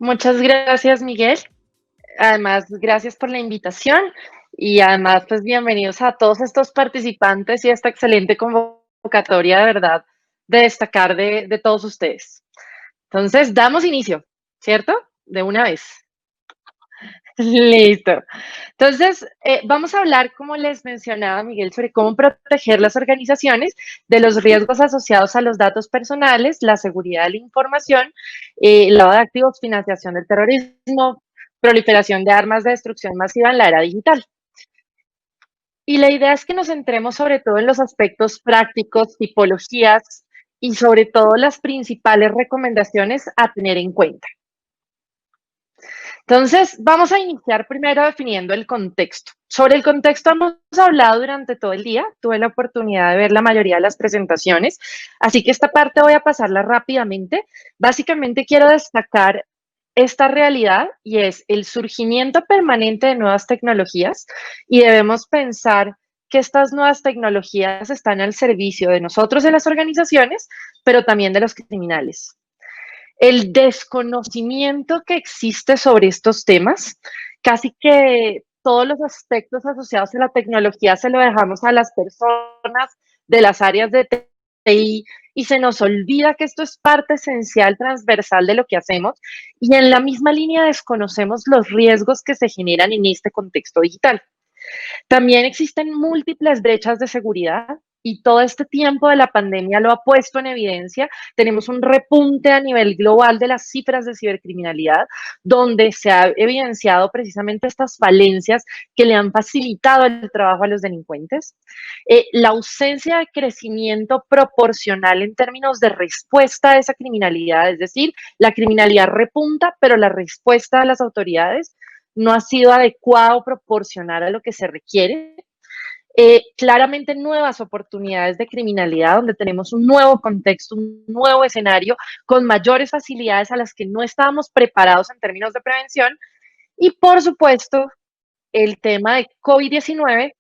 Muchas gracias, Miguel. Además, gracias por la invitación y además, pues bienvenidos a todos estos participantes y a esta excelente convocatoria, de verdad, de destacar de todos ustedes. Entonces, damos inicio, ¿cierto? De una vez. Listo. Entonces, vamos a hablar, como les mencionaba Miguel, sobre cómo proteger las organizaciones de los riesgos asociados a los datos personales, la seguridad de la información, lavado de activos, financiación del terrorismo, proliferación de armas de destrucción masiva en la era digital. Y la idea es que nos centremos sobre todo en los aspectos prácticos, tipologías y sobre todo las principales recomendaciones a tener en cuenta. Entonces, vamos a iniciar primero definiendo el contexto. Sobre el contexto hemos hablado durante todo el día, tuve la oportunidad de ver la mayoría de las presentaciones, así que esta parte voy a pasarla rápidamente. Básicamente quiero destacar esta realidad y es el surgimiento permanente de nuevas tecnologías y debemos pensar que estas nuevas tecnologías están al servicio de nosotros en las organizaciones, pero también de los criminales. El desconocimiento que existe sobre estos temas, casi que todos los aspectos asociados a la tecnología se lo dejamos a las personas de las áreas de TI y se nos olvida que esto es parte esencial, transversal de lo que hacemos y en la misma línea desconocemos los riesgos que se generan en este contexto digital. También existen múltiples brechas de seguridad y todo este tiempo de la pandemia lo ha puesto en evidencia. Tenemos un repunte a nivel global de las cifras de cibercriminalidad, donde se ha evidenciado precisamente estas falencias que le han facilitado el trabajo a los delincuentes. La ausencia de crecimiento proporcional en términos de respuesta a esa criminalidad, es decir, la criminalidad repunta, pero la respuesta de las autoridades no ha sido adecuado o proporcional a lo que se requiere. Claramente nuevas oportunidades de criminalidad, donde tenemos un nuevo contexto, un nuevo escenario con mayores facilidades a las que no estábamos preparados en términos de prevención. Y por supuesto, el tema de COVID-19,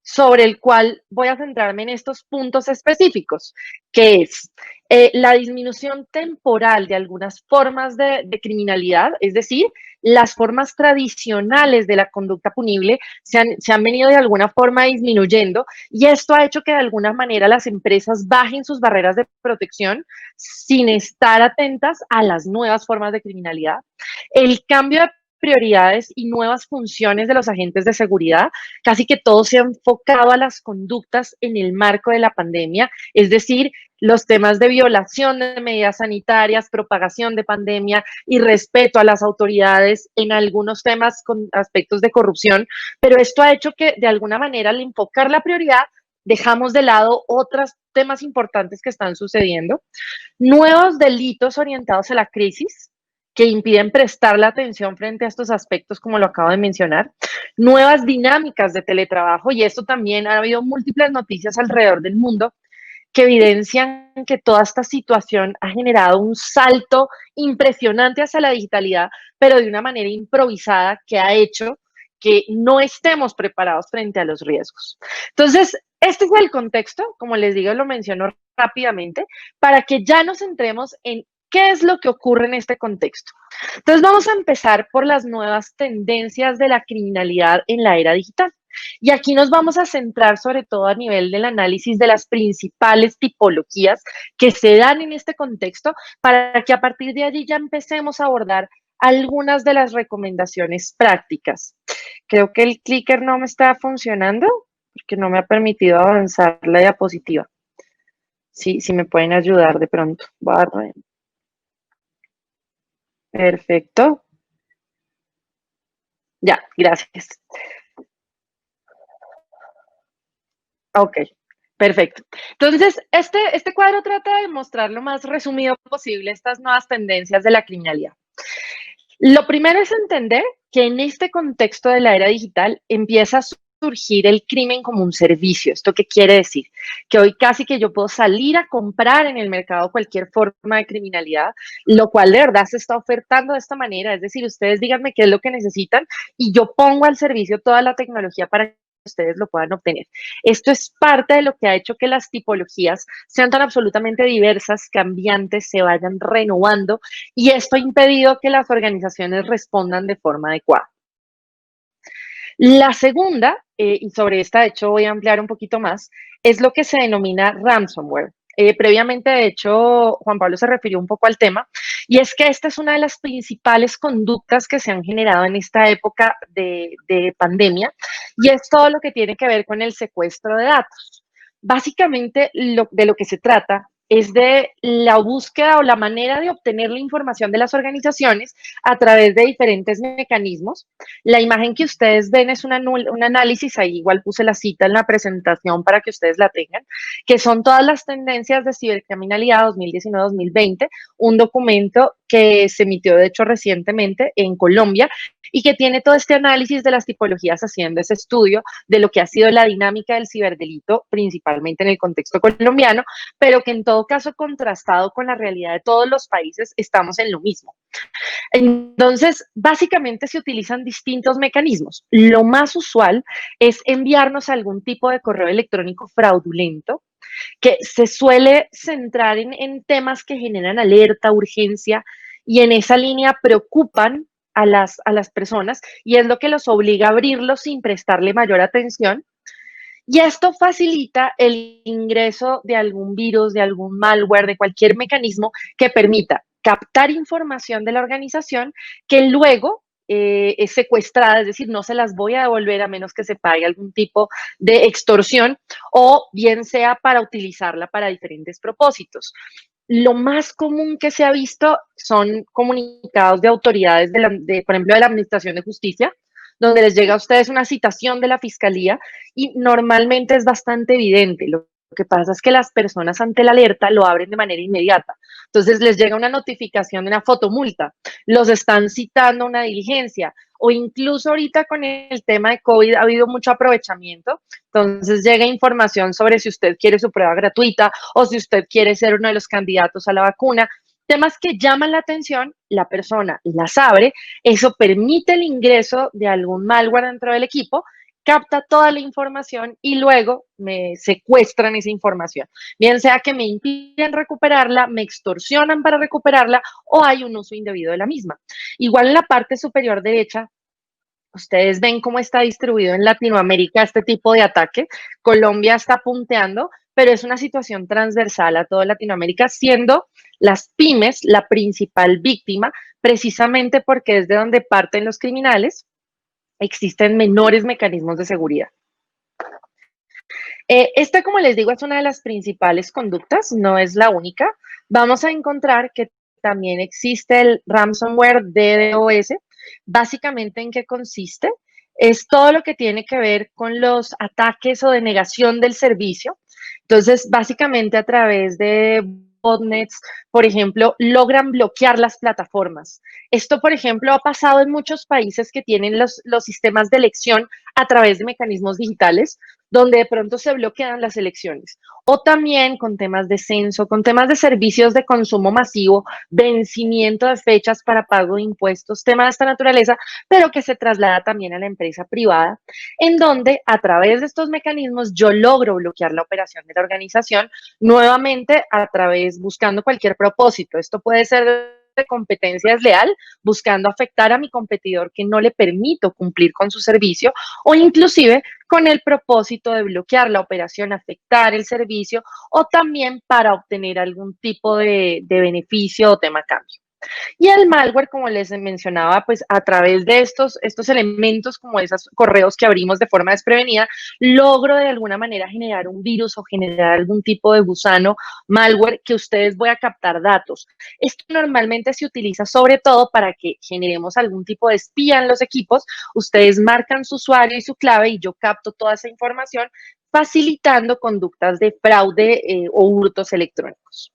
sobre el cual voy a centrarme en estos puntos específicos, que es la disminución temporal de algunas formas de criminalidad, es decir, las formas tradicionales de la conducta punible se han venido de alguna forma disminuyendo y esto ha hecho que de alguna manera las empresas bajen sus barreras de protección sin estar atentas a las nuevas formas de criminalidad. El cambio de prioridades y nuevas funciones de los agentes de seguridad, casi que todo se ha enfocado a las conductas en el marco de la pandemia, es decir, los temas de violación de medidas sanitarias, propagación de pandemia y respeto a las autoridades en algunos temas con aspectos de corrupción, pero esto ha hecho que de alguna manera al enfocar la prioridad dejamos de lado otros temas importantes que están sucediendo, nuevos delitos orientados a la crisis, que impiden prestar la atención frente a estos aspectos, como lo acabo de mencionar, nuevas dinámicas de teletrabajo, y esto también ha habido múltiples noticias alrededor del mundo que evidencian que toda esta situación ha generado un salto impresionante hacia la digitalidad, pero de una manera improvisada que ha hecho que no estemos preparados frente a los riesgos. Entonces, este es el contexto, como les digo, lo menciono rápidamente, para que ya nos centremos en qué es lo que ocurre en este contexto. Entonces, vamos a empezar por las nuevas tendencias de la criminalidad en la era digital. Y aquí nos vamos a centrar sobre todo a nivel del análisis de las principales tipologías que se dan en este contexto para que a partir de allí ya empecemos a abordar algunas de las recomendaciones prácticas. Creo que el clicker no me está funcionando porque no me ha permitido avanzar la diapositiva. Sí, si me pueden ayudar de pronto. Perfecto. Ya, gracias. Ok, perfecto. Entonces, este cuadro trata de mostrar lo más resumido posible estas nuevas tendencias de la criminalidad. Lo primero es entender que en este contexto de la era digital empieza a surgir el crimen como un servicio. ¿Esto qué quiere decir? Que hoy casi que yo puedo salir a comprar en el mercado cualquier forma de criminalidad, lo cual de verdad se está ofertando de esta manera. Es decir, ustedes díganme qué es lo que necesitan y yo pongo al servicio toda la tecnología para ustedes lo puedan obtener. Esto es parte de lo que ha hecho que las tipologías sean tan absolutamente diversas, cambiantes, se vayan renovando, y esto ha impedido que las organizaciones respondan de forma adecuada. La segunda, y sobre esta de hecho voy a ampliar un poquito más, es lo que se denomina ransomware. Previamente, de hecho, Juan Pablo se refirió un poco al tema, y es que esta es una de las principales conductas que se han generado en esta época de pandemia, y es todo lo que tiene que ver con el secuestro de datos. Básicamente, de lo que se trata es de la búsqueda o la manera de obtener la información de las organizaciones a través de diferentes mecanismos. La imagen que ustedes ven es un análisis, ahí igual puse la cita en la presentación para que ustedes la tengan, que son todas las tendencias de cibercriminalidad 2019-2020, un documento que se emitió de hecho recientemente en Colombia y que tiene todo este análisis de las tipologías haciendo ese estudio de lo que ha sido la dinámica del ciberdelito, principalmente en el contexto colombiano, pero que en todo caso contrastado con la realidad de todos los países estamos en lo mismo. Entonces, básicamente se utilizan distintos mecanismos. Lo más usual es enviarnos algún tipo de correo electrónico fraudulento que se suele centrar en temas que generan alerta, urgencia, y en esa línea preocupan a las personas, y es lo que los obliga a abrirlo sin prestarle mayor atención. Y esto facilita el ingreso de algún virus, de algún malware, de cualquier mecanismo que permita captar información de la organización que luego es secuestrada, es decir, no se las voy a devolver a menos que se pague algún tipo de extorsión, o bien sea para utilizarla para diferentes propósitos. Lo más común que se ha visto son comunicados de autoridades, por ejemplo, de la Administración de Justicia, donde les llega a ustedes una citación de la fiscalía, y normalmente es bastante evidente. Lo que pasa es que las personas ante la alerta lo abren de manera inmediata. Entonces les llega una notificación de una fotomulta, los están citando a una diligencia, o incluso ahorita con el tema de COVID ha habido mucho aprovechamiento. Entonces llega información sobre si usted quiere su prueba gratuita o si usted quiere ser uno de los candidatos a la vacuna. Temas que llaman la atención, la persona las abre, eso permite el ingreso de algún malware dentro del equipo, capta toda la información y luego me secuestran esa información. Bien sea que me impiden recuperarla, me extorsionan para recuperarla, o hay un uso indebido de la misma. Igual en la parte superior derecha, ustedes ven cómo está distribuido en Latinoamérica este tipo de ataque. Colombia está punteando, pero es una situación transversal a toda Latinoamérica, siendo las pymes la principal víctima, precisamente porque es de donde parten los criminales. Existen menores mecanismos de seguridad. Esta, como les digo, es una de las principales conductas, no es la única. Vamos a encontrar que también existe el ransomware DDoS. Básicamente, ¿en qué consiste? Es todo lo que tiene que ver con los ataques o denegación del servicio. Entonces, básicamente a través de botnets, por ejemplo, logran bloquear las plataformas. Esto, por ejemplo, ha pasado en muchos países que tienen los sistemas de elección a través de mecanismos digitales, donde de pronto se bloquean las elecciones. O también con temas de censo, con temas de servicios de consumo masivo, vencimiento de fechas para pago de impuestos, temas de esta naturaleza, pero que se traslada también a la empresa privada, en donde a través de estos mecanismos yo logro bloquear la operación de la organización, nuevamente a través, buscando cualquier propósito. Esto puede ser de competencia desleal, buscando afectar a mi competidor que no le permito cumplir con su servicio, o inclusive con el propósito de bloquear la operación, afectar el servicio, o también para obtener algún tipo de beneficio o tema cambio. Y el malware, como les mencionaba, pues a través de estos elementos, como esos correos que abrimos de forma desprevenida, logro de alguna manera generar un virus o generar algún tipo de gusano malware que ustedes voy a captar datos. Esto normalmente se utiliza sobre todo para que generemos algún tipo de espía en los equipos. Ustedes marcan su usuario y su clave y yo capto toda esa información, facilitando conductas de fraude o hurtos electrónicos.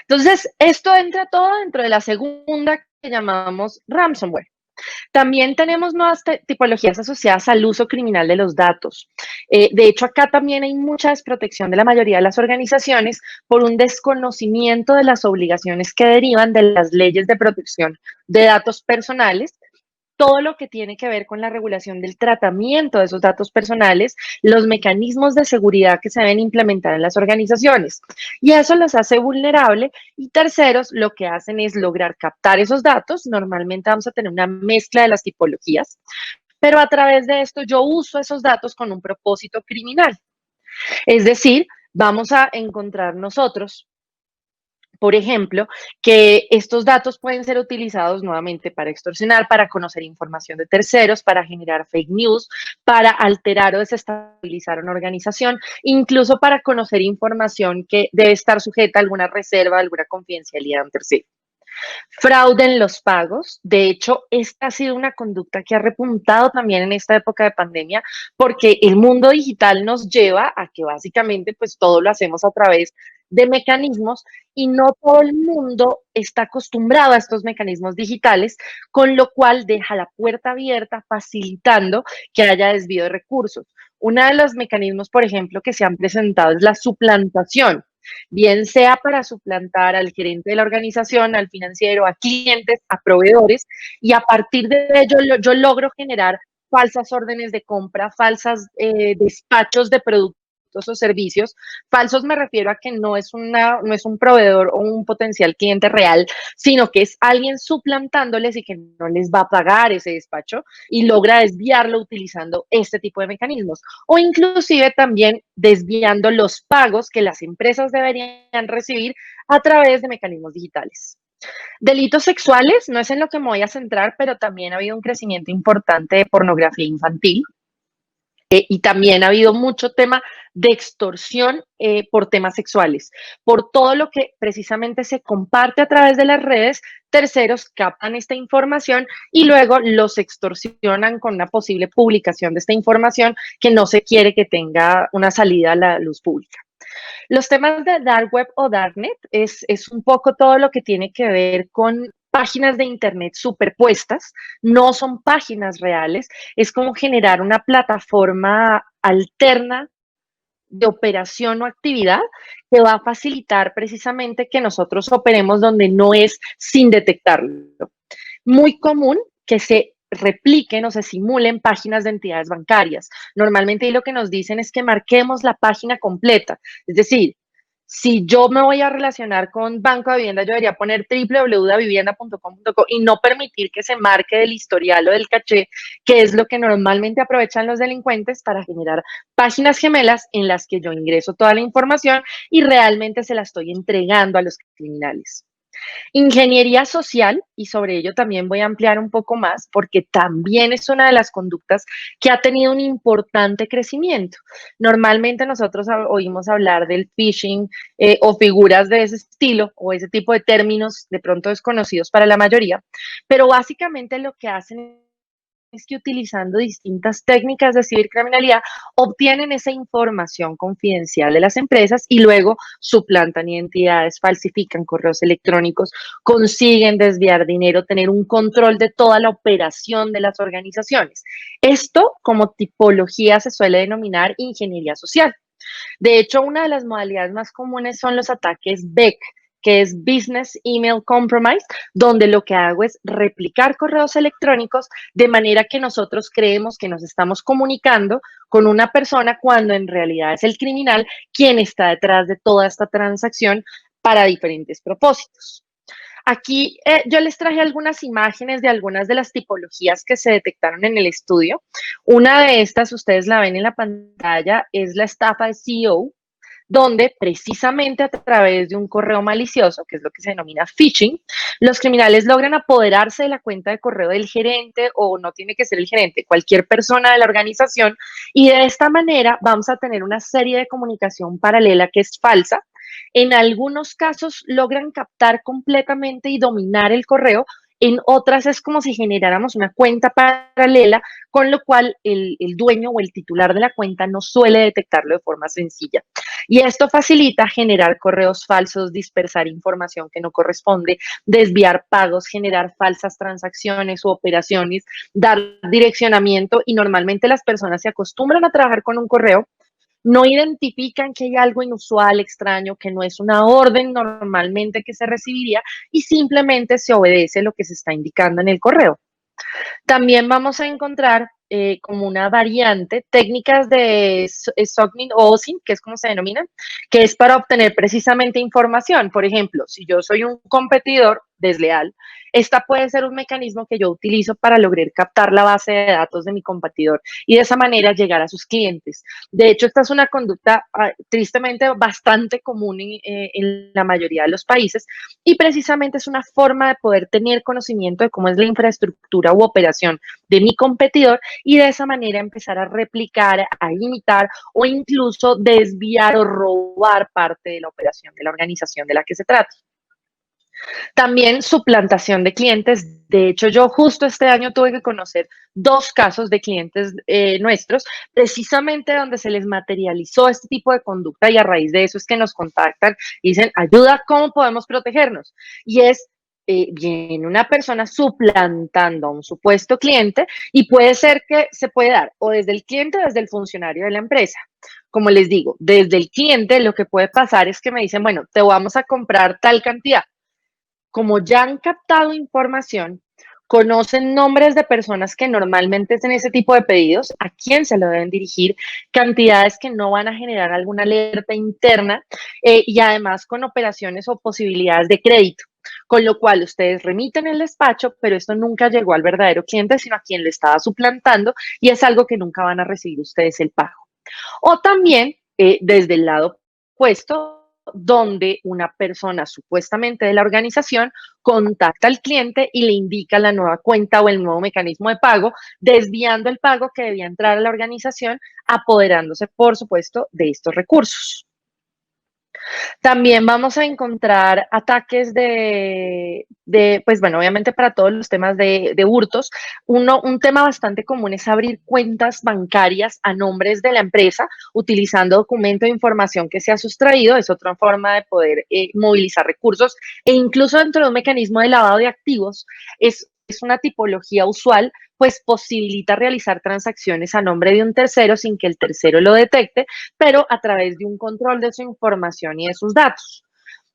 Entonces, esto entra todo dentro de la segunda que llamamos ransomware. También tenemos nuevas tipologías asociadas al uso criminal de los datos. De hecho, acá también hay mucha desprotección de la mayoría de las organizaciones por un desconocimiento de las obligaciones que derivan de las leyes de protección de datos personales, todo lo que tiene que ver con la regulación del tratamiento de esos datos personales, los mecanismos de seguridad que se deben implementar en las organizaciones. Y eso los hace vulnerable. Y terceros, lo que hacen es lograr captar esos datos. Normalmente vamos a tener una mezcla de las tipologías, pero a través de esto yo uso esos datos con un propósito criminal. Es decir, vamos a encontrar nosotros, por ejemplo, que estos datos pueden ser utilizados nuevamente para extorsionar, para conocer información de terceros, para generar fake news, para alterar o desestabilizar una organización, incluso para conocer información que debe estar sujeta a alguna reserva, alguna confidencialidad de un tercero. Fraude en los pagos. De hecho, esta ha sido una conducta que ha repuntado también en esta época de pandemia, porque el mundo digital nos lleva a que básicamente pues todo lo hacemos a través de mecanismos y no todo el mundo está acostumbrado a estos mecanismos digitales, con lo cual deja la puerta abierta facilitando que haya desvío de recursos. Uno de los mecanismos, por ejemplo, que se han presentado es la suplantación, bien sea para suplantar al gerente de la organización, al financiero, a clientes, a proveedores, y a partir de ello yo logro generar falsas órdenes de compra, falsas despachos de productos o servicios. Falsos me refiero a que no es un proveedor o un potencial cliente real, sino que es alguien suplantándoles y que no les va a pagar ese despacho y logra desviarlo utilizando este tipo de mecanismos. O inclusive también desviando los pagos que las empresas deberían recibir a través de mecanismos digitales. Delitos sexuales, no es en lo que me voy a centrar, pero también ha habido un crecimiento importante de pornografía infantil. Y también ha habido mucho tema de extorsión por temas sexuales. Por todo lo que precisamente se comparte a través de las redes, terceros captan esta información y luego los extorsionan con una posible publicación de esta información que no se quiere que tenga una salida a la luz pública. Los temas de dark web o darknet es un poco todo lo que tiene que ver con páginas de internet superpuestas, no son páginas reales, es como generar una plataforma alterna de operación o actividad que va a facilitar precisamente que nosotros operemos donde no es sin detectarlo. Muy común que se repliquen o se simulen páginas de entidades bancarias. Normalmente lo que nos dicen es que marquemos la página completa. Es decir, si yo me voy a relacionar con Banco de Vivienda, yo debería poner www.davivienda.com.co y no permitir que se marque del historial o del caché, que es lo que normalmente aprovechan los delincuentes para generar páginas gemelas en las que yo ingreso toda la información y realmente se la estoy entregando a los criminales. Ingeniería social, y sobre ello también voy a ampliar un poco más, porque también es una de las conductas que ha tenido un importante crecimiento. Normalmente nosotros oímos hablar del phishing o figuras de ese estilo o ese tipo de términos de pronto desconocidos para la mayoría, pero básicamente lo que hacen es que utilizando distintas técnicas de cibercriminalidad obtienen esa información confidencial de las empresas y luego suplantan identidades, falsifican correos electrónicos, consiguen desviar dinero, tener un control de toda la operación de las organizaciones. Esto como tipología se suele denominar ingeniería social. De hecho, una de las modalidades más comunes son los ataques BEC, que es Business Email Compromise, donde lo que hago es replicar correos electrónicos de manera que nosotros creemos que nos estamos comunicando con una persona cuando en realidad es el criminal quien está detrás de toda esta transacción para diferentes propósitos. Aquí yo les traje algunas imágenes de algunas de las tipologías que se detectaron en el estudio. Una de estas, ustedes la ven en la pantalla, es la estafa de CEO, donde precisamente a través de un correo malicioso, que es lo que se denomina phishing, los criminales logran apoderarse de la cuenta de correo del gerente o no tiene que ser el gerente, cualquier persona de la organización, y de esta manera vamos a tener una serie de comunicación paralela que es falsa. En algunos casos logran captar completamente y dominar el correo, en otras es como si generáramos una cuenta paralela, con lo cual el dueño o el titular de la cuenta no suele detectarlo de forma sencilla. Y esto facilita generar correos falsos, dispersar información que no corresponde, desviar pagos, generar falsas transacciones u operaciones, dar direccionamiento y normalmente las personas se acostumbran a trabajar con un correo, no identifican que hay algo inusual, extraño, que no es una orden normalmente que se recibiría y simplemente se obedece lo que se está indicando en el correo. También vamos a encontrar como una variante técnicas de SOCMIN o OSINT, que es como se denomina, que es para obtener precisamente información. Por ejemplo, si yo soy un competidor desleal, esta puede ser un mecanismo que yo utilizo para lograr captar la base de datos de mi competidor y de esa manera llegar a sus clientes. De hecho, esta es una conducta tristemente bastante común en la mayoría de los países y precisamente es una forma de poder tener conocimiento de cómo es la infraestructura u operación de mi competidor y de esa manera empezar a replicar, a imitar o incluso desviar o robar parte de la operación de la organización de la que se trata. También suplantación de clientes. De hecho, yo justo este año tuve que conocer dos casos de clientes nuestros, precisamente donde se les materializó este tipo de conducta y a raíz de eso es que nos contactan y dicen, ayuda, ¿cómo podemos protegernos? Y es, viene una persona suplantando a un supuesto cliente y puede ser que se puede dar o desde el cliente o desde el funcionario de la empresa. Como les digo, desde el cliente lo que puede pasar es que me dicen, bueno, te vamos a comprar tal cantidad, como ya han captado información, conocen nombres de personas que normalmente hacen ese tipo de pedidos, a quién se lo deben dirigir, cantidades que no van a generar alguna alerta interna y además con operaciones o posibilidades de crédito. Con lo cual ustedes remiten el despacho, pero esto nunca llegó al verdadero cliente, sino a quien le estaba suplantando y es algo que nunca van a recibir ustedes el pago. O también desde el lado opuesto, donde una persona supuestamente de la organización contacta al cliente y le indica la nueva cuenta o el nuevo mecanismo de pago, desviando el pago que debía entrar a la organización, apoderándose, por supuesto, de estos recursos. También vamos a encontrar ataques pues bueno, obviamente para todos los temas de hurtos. Un tema bastante común es abrir cuentas bancarias a nombres de la empresa utilizando documento de información que se ha sustraído. Es otra forma de poder movilizar recursos e incluso dentro de un mecanismo de lavado de activos es una tipología usual, pues posibilita realizar transacciones a nombre de un tercero sin que el tercero lo detecte, pero a través de un control de su información y de sus datos.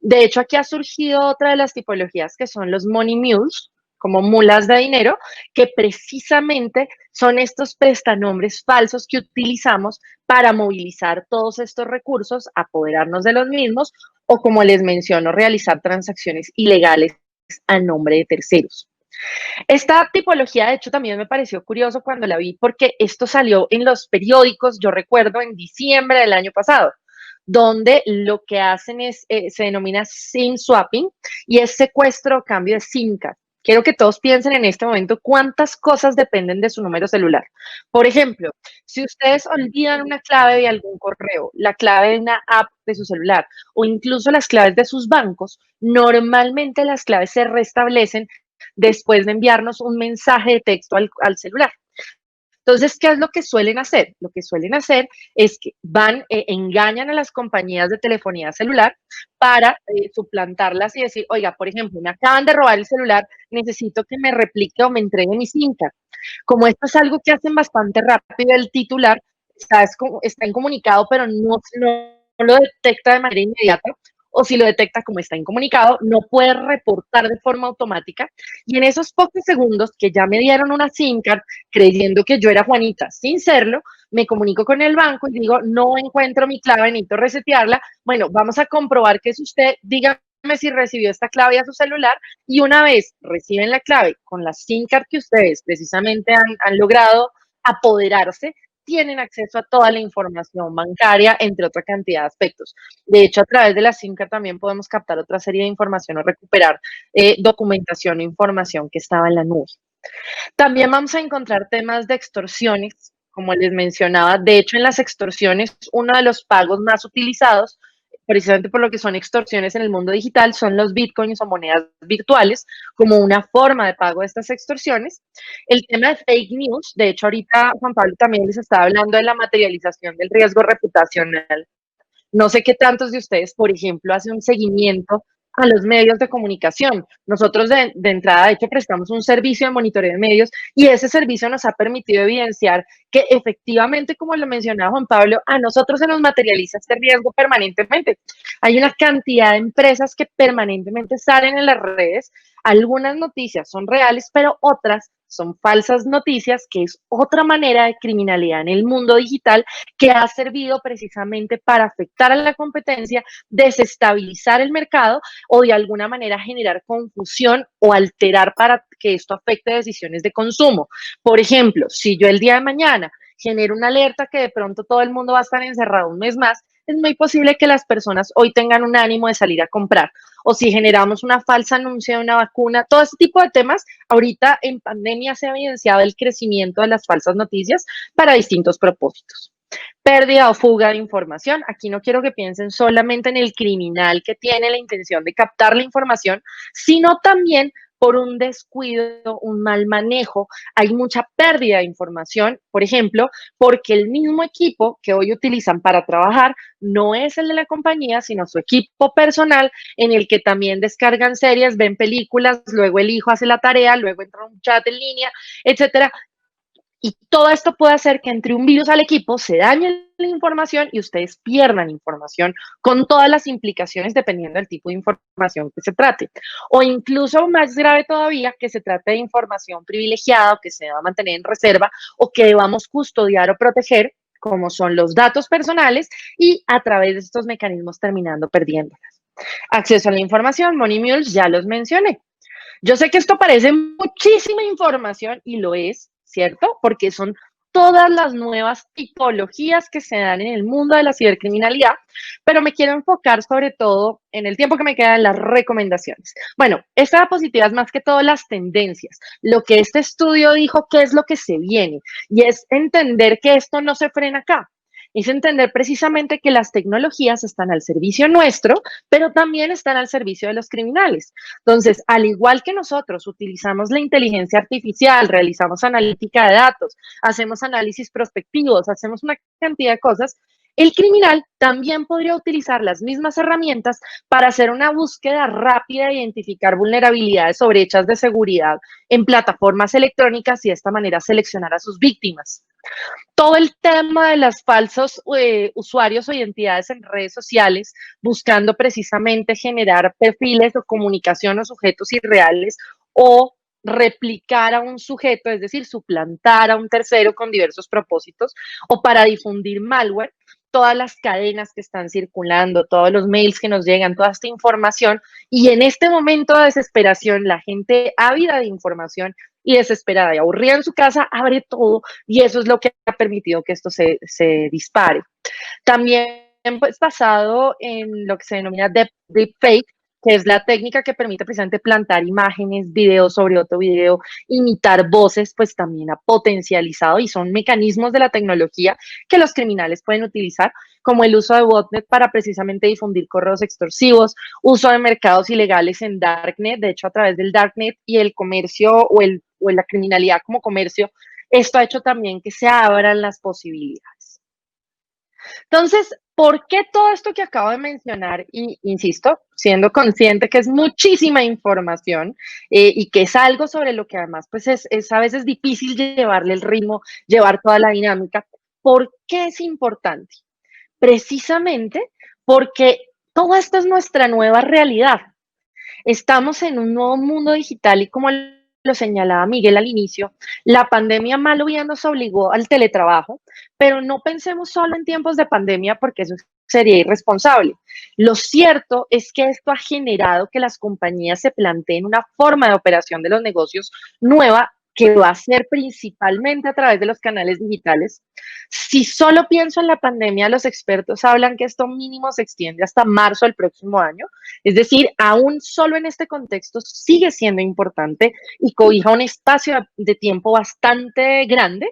De hecho, aquí ha surgido otra de las tipologías que son los money mules, como mulas de dinero, que precisamente son estos prestanombres falsos que utilizamos para movilizar todos estos recursos, apoderarnos de los mismos o, como les menciono, realizar transacciones ilegales a nombre de terceros. Esta tipología, de hecho, también me pareció curioso cuando la vi porque esto salió en los periódicos, yo recuerdo, en diciembre del año pasado, donde lo que hacen es, se denomina SIM swapping y es secuestro o cambio de SIM card. Quiero que todos piensen en este momento cuántas cosas dependen de su número celular. Por ejemplo, si ustedes olvidan una clave de algún correo, la clave de una app de su celular o incluso las claves de sus bancos, normalmente las claves se restablecen después de enviarnos un mensaje de texto al celular. Entonces, ¿qué es lo que suelen hacer? Lo que suelen hacer es que van, engañan a las compañías de telefonía celular para suplantarlas y decir, oiga, por ejemplo, me acaban de robar el celular, necesito que me replique o me entregue mi SIM card. Como esto es algo que hacen bastante rápido, el titular está incomunicado, pero no lo detecta de manera inmediata, o si lo detecta como está incomunicado, no puede reportar de forma automática. Y en esos pocos segundos que ya me dieron una SIM card, creyendo que yo era Juanita sin serlo, me comunico con el banco y digo, no encuentro mi clave, necesito resetearla. Bueno, vamos a comprobar que es usted, dígame si recibió esta clave a su celular y una vez reciben la clave con la SIM card que ustedes precisamente han logrado apoderarse, tienen acceso a toda la información bancaria, entre otra cantidad de aspectos. De hecho, a través de la SIM card también podemos captar otra serie de información o recuperar documentación o información que estaba en la nube. También vamos a encontrar temas de extorsiones, como les mencionaba. De hecho, en las extorsiones, uno de los pagos más utilizados, precisamente por lo que son extorsiones en el mundo digital, son los bitcoins o monedas virtuales, como una forma de pago de estas extorsiones. El tema de fake news, de hecho, ahorita Juan Pablo también les estaba hablando de la materialización del riesgo reputacional. No sé qué tantos de ustedes, por ejemplo, hacen un seguimiento a los medios de comunicación. Nosotros de entrada, de hecho, prestamos un servicio de monitoreo de medios y ese servicio nos ha permitido evidenciar que efectivamente, como lo mencionaba Juan Pablo, a nosotros se nos materializa este riesgo permanentemente. Hay una cantidad de empresas que permanentemente salen en las redes Algunas noticias son reales, pero otras son falsas noticias, que es otra manera de criminalidad en el mundo digital que ha servido precisamente para afectar a la competencia, desestabilizar el mercado o de alguna manera generar confusión o alterar para que esto afecte decisiones de consumo. Por ejemplo, si yo el día de mañana genero una alerta que de pronto todo el mundo va a estar encerrado un mes más, es muy posible que las personas hoy tengan un ánimo de salir a comprar. O si generamos una falsa anuncio de una vacuna, todo ese tipo de temas, ahorita en pandemia se ha evidenciado el crecimiento de las falsas noticias para distintos propósitos. Pérdida o fuga de información. Aquí no quiero que piensen solamente en el criminal que tiene la intención de captar la información, sino también por un descuido, un mal manejo. Hay mucha pérdida de información, por ejemplo, porque el mismo equipo que hoy utilizan para trabajar no es el de la compañía, sino su equipo personal, en el que también descargan series, ven películas, luego el hijo hace la tarea, luego entra a un chat en línea, etcétera. Y todo esto puede hacer que entre un virus al equipo se dañe la información y ustedes pierdan información con todas las implicaciones dependiendo del tipo de información que se trate. O incluso más grave todavía, que se trate de información privilegiada o que se deba mantener en reserva o que debamos custodiar o proteger, como son los datos personales, y a través de estos mecanismos terminando perdiéndolas. Acceso a la información, Money Mules, ya los mencioné. Yo sé que esto parece muchísima información y lo es, ¿cierto? Porque son todas las nuevas tipologías que se dan en el mundo de la cibercriminalidad, pero me quiero enfocar sobre todo en el tiempo que me queda en las recomendaciones. Bueno, esta diapositiva es más que todo las tendencias, lo que este estudio dijo, qué es lo que se viene, y es entender que esto no se frena acá. Es entender precisamente que las tecnologías están al servicio nuestro, pero también están al servicio de los criminales. Entonces, al igual que nosotros utilizamos la inteligencia artificial, realizamos analítica de datos, hacemos análisis prospectivos, hacemos una cantidad de cosas, el criminal también podría utilizar las mismas herramientas para hacer una búsqueda rápida e identificar vulnerabilidades o brechas de seguridad en plataformas electrónicas y de esta manera seleccionar a sus víctimas. Todo el tema de los falsos usuarios o identidades en redes sociales, buscando precisamente generar perfiles o comunicación o sujetos irreales o replicar a un sujeto, es decir, suplantar a un tercero con diversos propósitos o para difundir malware, todas las cadenas que están circulando, todos los mails que nos llegan, toda esta información. Y en este momento de desesperación, la gente ávida de información y desesperada y aburrida en su casa, abre todo y eso es lo que ha permitido que esto se dispare. También pues, basado en lo que se denomina deepfake, que es la técnica que permite precisamente plantar imágenes, videos sobre otro video, imitar voces, pues también ha potencializado y son mecanismos de la tecnología que los criminales pueden utilizar, como el uso de botnet para precisamente difundir correos extorsivos, uso de mercados ilegales en Darknet, de hecho a través del Darknet y el comercio o la criminalidad como comercio, esto ha hecho también que se abran las posibilidades. Entonces, ¿por qué todo esto que acabo de mencionar? Y insisto, siendo consciente que es muchísima información y que es algo sobre lo que además pues es a veces difícil llevarle el ritmo, llevar toda la dinámica. ¿Por qué es importante? Precisamente porque todo esto es nuestra nueva realidad. Estamos en un nuevo mundo digital y como lo señalaba Miguel al inicio, la pandemia mal o bien nos obligó al teletrabajo, pero no pensemos solo en tiempos de pandemia porque eso sería irresponsable. Lo cierto es que esto ha generado que las compañías se planteen una forma de operación de los negocios nueva que va a ser principalmente a través de los canales digitales. Si solo pienso en la pandemia, los expertos hablan que esto mínimo se extiende hasta marzo del próximo año. Es decir, aún solo en este contexto sigue siendo importante y cobija un espacio de tiempo bastante grande.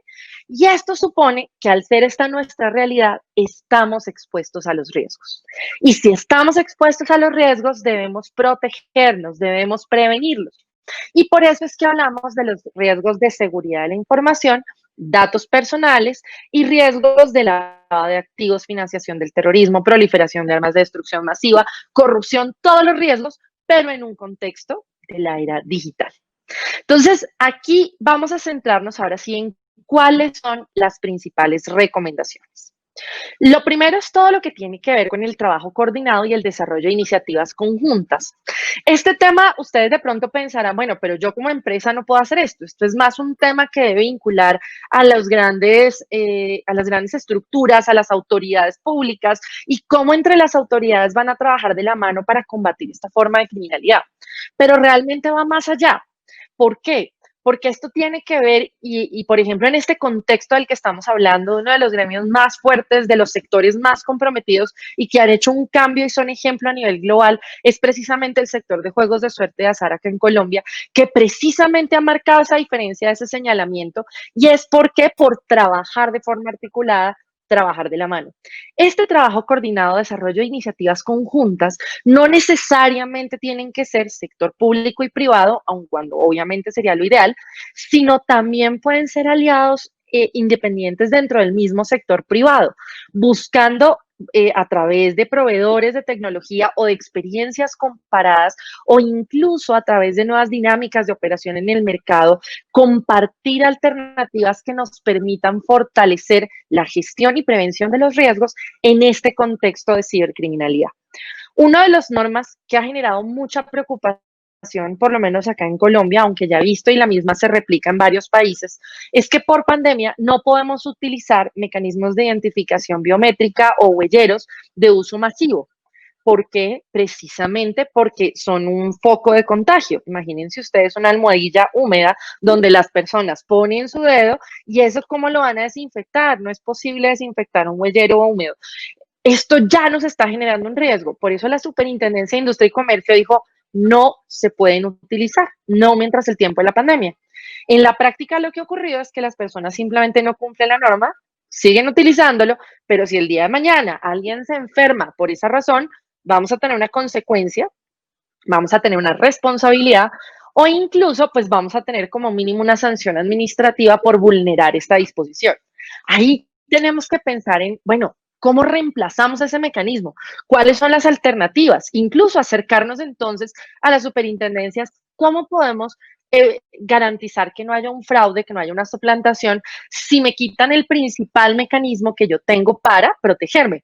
Y esto supone que al ser esta nuestra realidad, estamos expuestos a los riesgos. Y si estamos expuestos a los riesgos, debemos protegernos, debemos prevenirlos. Y por eso es que hablamos de los riesgos de seguridad de la información, datos personales y riesgos de lavado de activos, financiación del terrorismo, proliferación de armas de destrucción masiva, corrupción, todos los riesgos, pero en un contexto de la era digital. Entonces, aquí vamos a centrarnos ahora sí en cuáles son las principales recomendaciones. Lo primero es todo lo que tiene que ver con el trabajo coordinado y el desarrollo de iniciativas conjuntas. Este tema, ustedes de pronto pensarán, bueno, pero yo como empresa no puedo hacer esto. Esto es más un tema que debe vincular a las grandes estructuras, a las autoridades públicas y cómo entre las autoridades van a trabajar de la mano para combatir esta forma de criminalidad. Pero realmente va más allá. ¿Por qué? Porque esto tiene que ver, por ejemplo, en este contexto del que estamos hablando, uno de los gremios más fuertes, de los sectores más comprometidos y que han hecho un cambio y son ejemplo a nivel global, es precisamente el sector de juegos de suerte de azar acá en Colombia, que precisamente ha marcado esa diferencia, ese señalamiento, y es porque por trabajar de forma articulada, trabajar de la mano. Este trabajo coordinado, desarrollo de iniciativas conjuntas, no necesariamente tienen que ser sector público y privado, aun cuando obviamente sería lo ideal, sino también pueden ser aliados independientes dentro del mismo sector privado, buscando a través de proveedores de tecnología o de experiencias comparadas o incluso a través de nuevas dinámicas de operación en el mercado, compartir alternativas que nos permitan fortalecer la gestión y prevención de los riesgos en este contexto de cibercriminalidad. Una de las normas que ha generado mucha preocupación, por lo menos acá en Colombia, aunque ya he visto y la misma se replica en varios países, es que por pandemia no podemos utilizar mecanismos de identificación biométrica o huelleros de uso masivo. ¿Por qué? Precisamente porque son un foco de contagio. Imagínense ustedes una almohadilla húmeda donde las personas ponen su dedo y eso cómo lo van a desinfectar. No es posible desinfectar un huellero húmedo. Esto ya nos está generando un riesgo. Por eso la Superintendencia de Industria y Comercio dijo, no se pueden utilizar, no mientras el tiempo de la pandemia. En la práctica lo que ha ocurrido es que las personas simplemente no cumplen la norma, siguen utilizándolo, pero si el día de mañana alguien se enferma por esa razón, vamos a tener una consecuencia, vamos a tener una responsabilidad o incluso pues vamos a tener como mínimo una sanción administrativa por vulnerar esta disposición. Ahí tenemos que pensar en, bueno, ¿cómo reemplazamos ese mecanismo? ¿Cuáles son las alternativas? Incluso acercarnos entonces a las superintendencias, ¿cómo podemos garantizar que no haya un fraude, que no haya una suplantación, si me quitan el principal mecanismo que yo tengo para protegerme?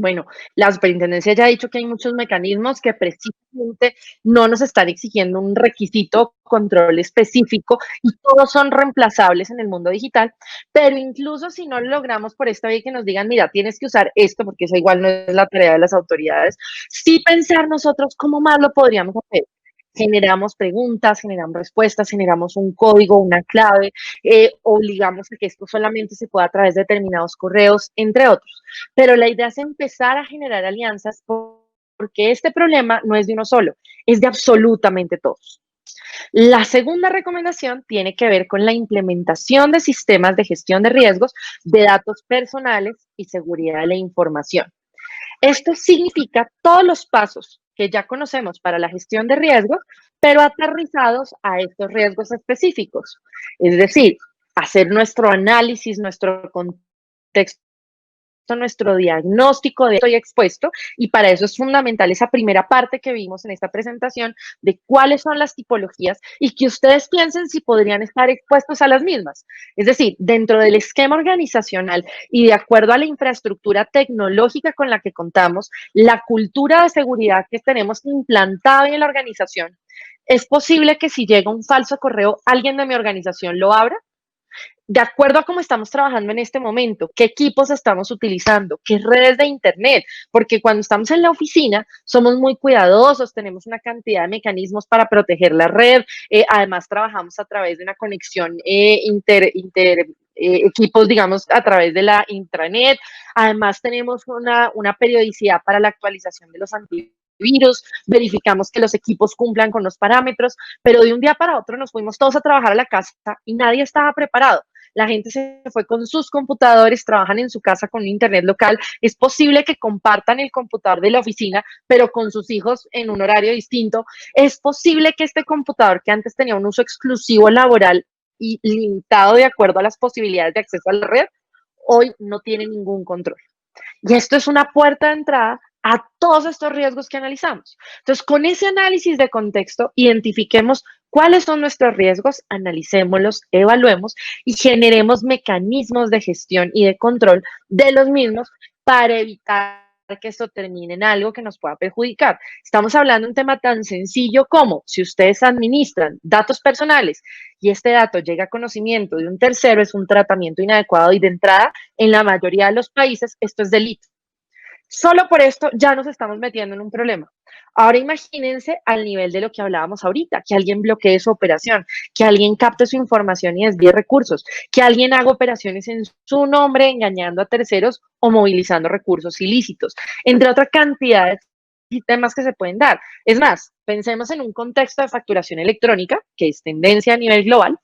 Bueno, la superintendencia ya ha dicho que hay muchos mecanismos que precisamente no nos están exigiendo un requisito, control específico y todos son reemplazables en el mundo digital, pero incluso si no lo logramos por esta vía que nos digan, mira, tienes que usar esto porque eso igual no es la tarea de las autoridades, sí pensar nosotros cómo más lo podríamos hacer. Generamos preguntas, generamos respuestas, generamos un código, una clave, obligamos a que esto solamente se pueda a través de determinados correos, entre otros. Pero la idea es empezar a generar alianzas porque este problema no es de uno solo, es de absolutamente todos. La segunda recomendación tiene que ver con la implementación de sistemas de gestión de riesgos de datos personales y seguridad de la información. Esto significa todos los pasos que ya conocemos para la gestión de riesgos, pero aterrizados a estos riesgos específicos. Es decir, hacer nuestro análisis, nuestro contexto, nuestro diagnóstico de estoy expuesto y para eso es fundamental esa primera parte que vimos en esta presentación de cuáles son las tipologías y que ustedes piensen si podrían estar expuestos a las mismas. Es decir, dentro del esquema organizacional y de acuerdo a la infraestructura tecnológica con la que contamos, la cultura de seguridad que tenemos implantada en la organización, es posible que si llega un falso correo, alguien de mi organización lo abra de acuerdo a cómo estamos trabajando en este momento, qué equipos estamos utilizando, qué redes de Internet, porque cuando estamos en la oficina somos muy cuidadosos, tenemos una cantidad de mecanismos para proteger la red, además trabajamos a través de una conexión equipos, digamos, a través de la intranet, además tenemos una periodicidad para la actualización de los antivirus, verificamos que los equipos cumplan con los parámetros, pero de un día para otro nos fuimos todos a trabajar a la casa y nadie estaba preparado. La gente se fue con sus computadores, trabajan en su casa con un internet local. Es posible que compartan el computador de la oficina, pero con sus hijos en un horario distinto. Es posible que este computador que antes tenía un uso exclusivo laboral y limitado de acuerdo a las posibilidades de acceso a la red, hoy no tiene ningún control. Y esto es una puerta de entrada a todos estos riesgos que analizamos. Entonces, con ese análisis de contexto, identifiquemos cuáles son nuestros riesgos, analicémoslos, evaluemos y generemos mecanismos de gestión y de control de los mismos para evitar que esto termine en algo que nos pueda perjudicar. Estamos hablando de un tema tan sencillo como si ustedes administran datos personales y este dato llega a conocimiento de un tercero, es un tratamiento inadecuado y de entrada, en la mayoría de los países, esto es delito. Solo por esto ya nos estamos metiendo en un problema. Ahora imagínense al nivel de lo que hablábamos ahorita, que alguien bloquee su operación, que alguien capte su información y desvíe recursos, que alguien haga operaciones en su nombre engañando a terceros o movilizando recursos ilícitos, entre otras cantidades y temas que se pueden dar. Es más, pensemos en un contexto de facturación electrónica, que es tendencia a nivel global.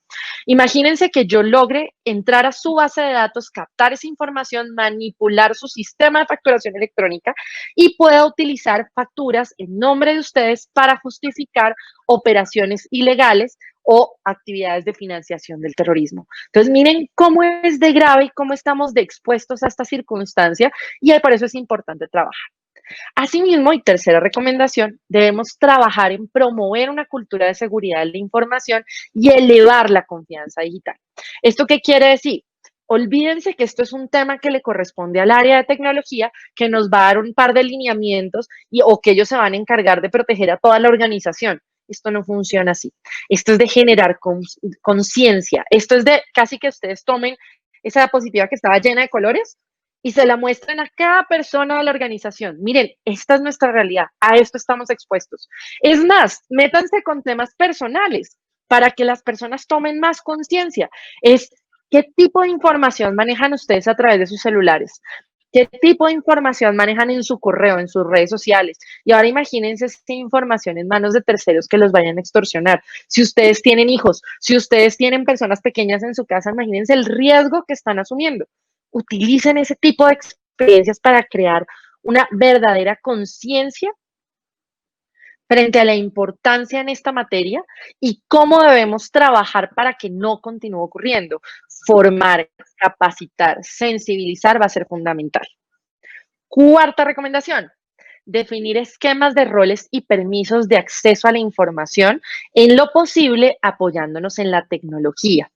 Imagínense que yo logre entrar a su base de datos, captar esa información, manipular su sistema de facturación electrónica y pueda utilizar facturas en nombre de ustedes para justificar operaciones ilegales o actividades de financiación del terrorismo. Entonces, miren cómo es de grave y cómo estamos de expuestos a esta circunstancia y por eso es importante trabajar. Asimismo, y tercera recomendación, debemos trabajar en promover una cultura de seguridad de la información y elevar la confianza digital. ¿Esto qué quiere decir? Olvídense que esto es un tema que le corresponde al área de tecnología, que nos va a dar un par de lineamientos o que ellos se van a encargar de proteger a toda la organización. Esto no funciona así. Esto es de generar conciencia. Esto es de casi que ustedes tomen esa diapositiva que estaba llena de colores y se la muestran a cada persona de la organización. Miren, esta es nuestra realidad, a esto estamos expuestos. Es más, métanse con temas personales para que las personas tomen más conciencia. Es qué tipo de información manejan ustedes a través de sus celulares, qué tipo de información manejan en su correo, en sus redes sociales. Y ahora imagínense esta información en manos de terceros que los vayan a extorsionar. Si ustedes tienen hijos, si ustedes tienen personas pequeñas en su casa, imagínense el riesgo que están asumiendo. Utilicen ese tipo de experiencias para crear una verdadera conciencia frente a la importancia en esta materia y cómo debemos trabajar para que no continúe ocurriendo. Formar, capacitar, sensibilizar va a ser fundamental. Cuarta recomendación, definir esquemas de roles y permisos de acceso a la información, en lo posible apoyándonos en la tecnología.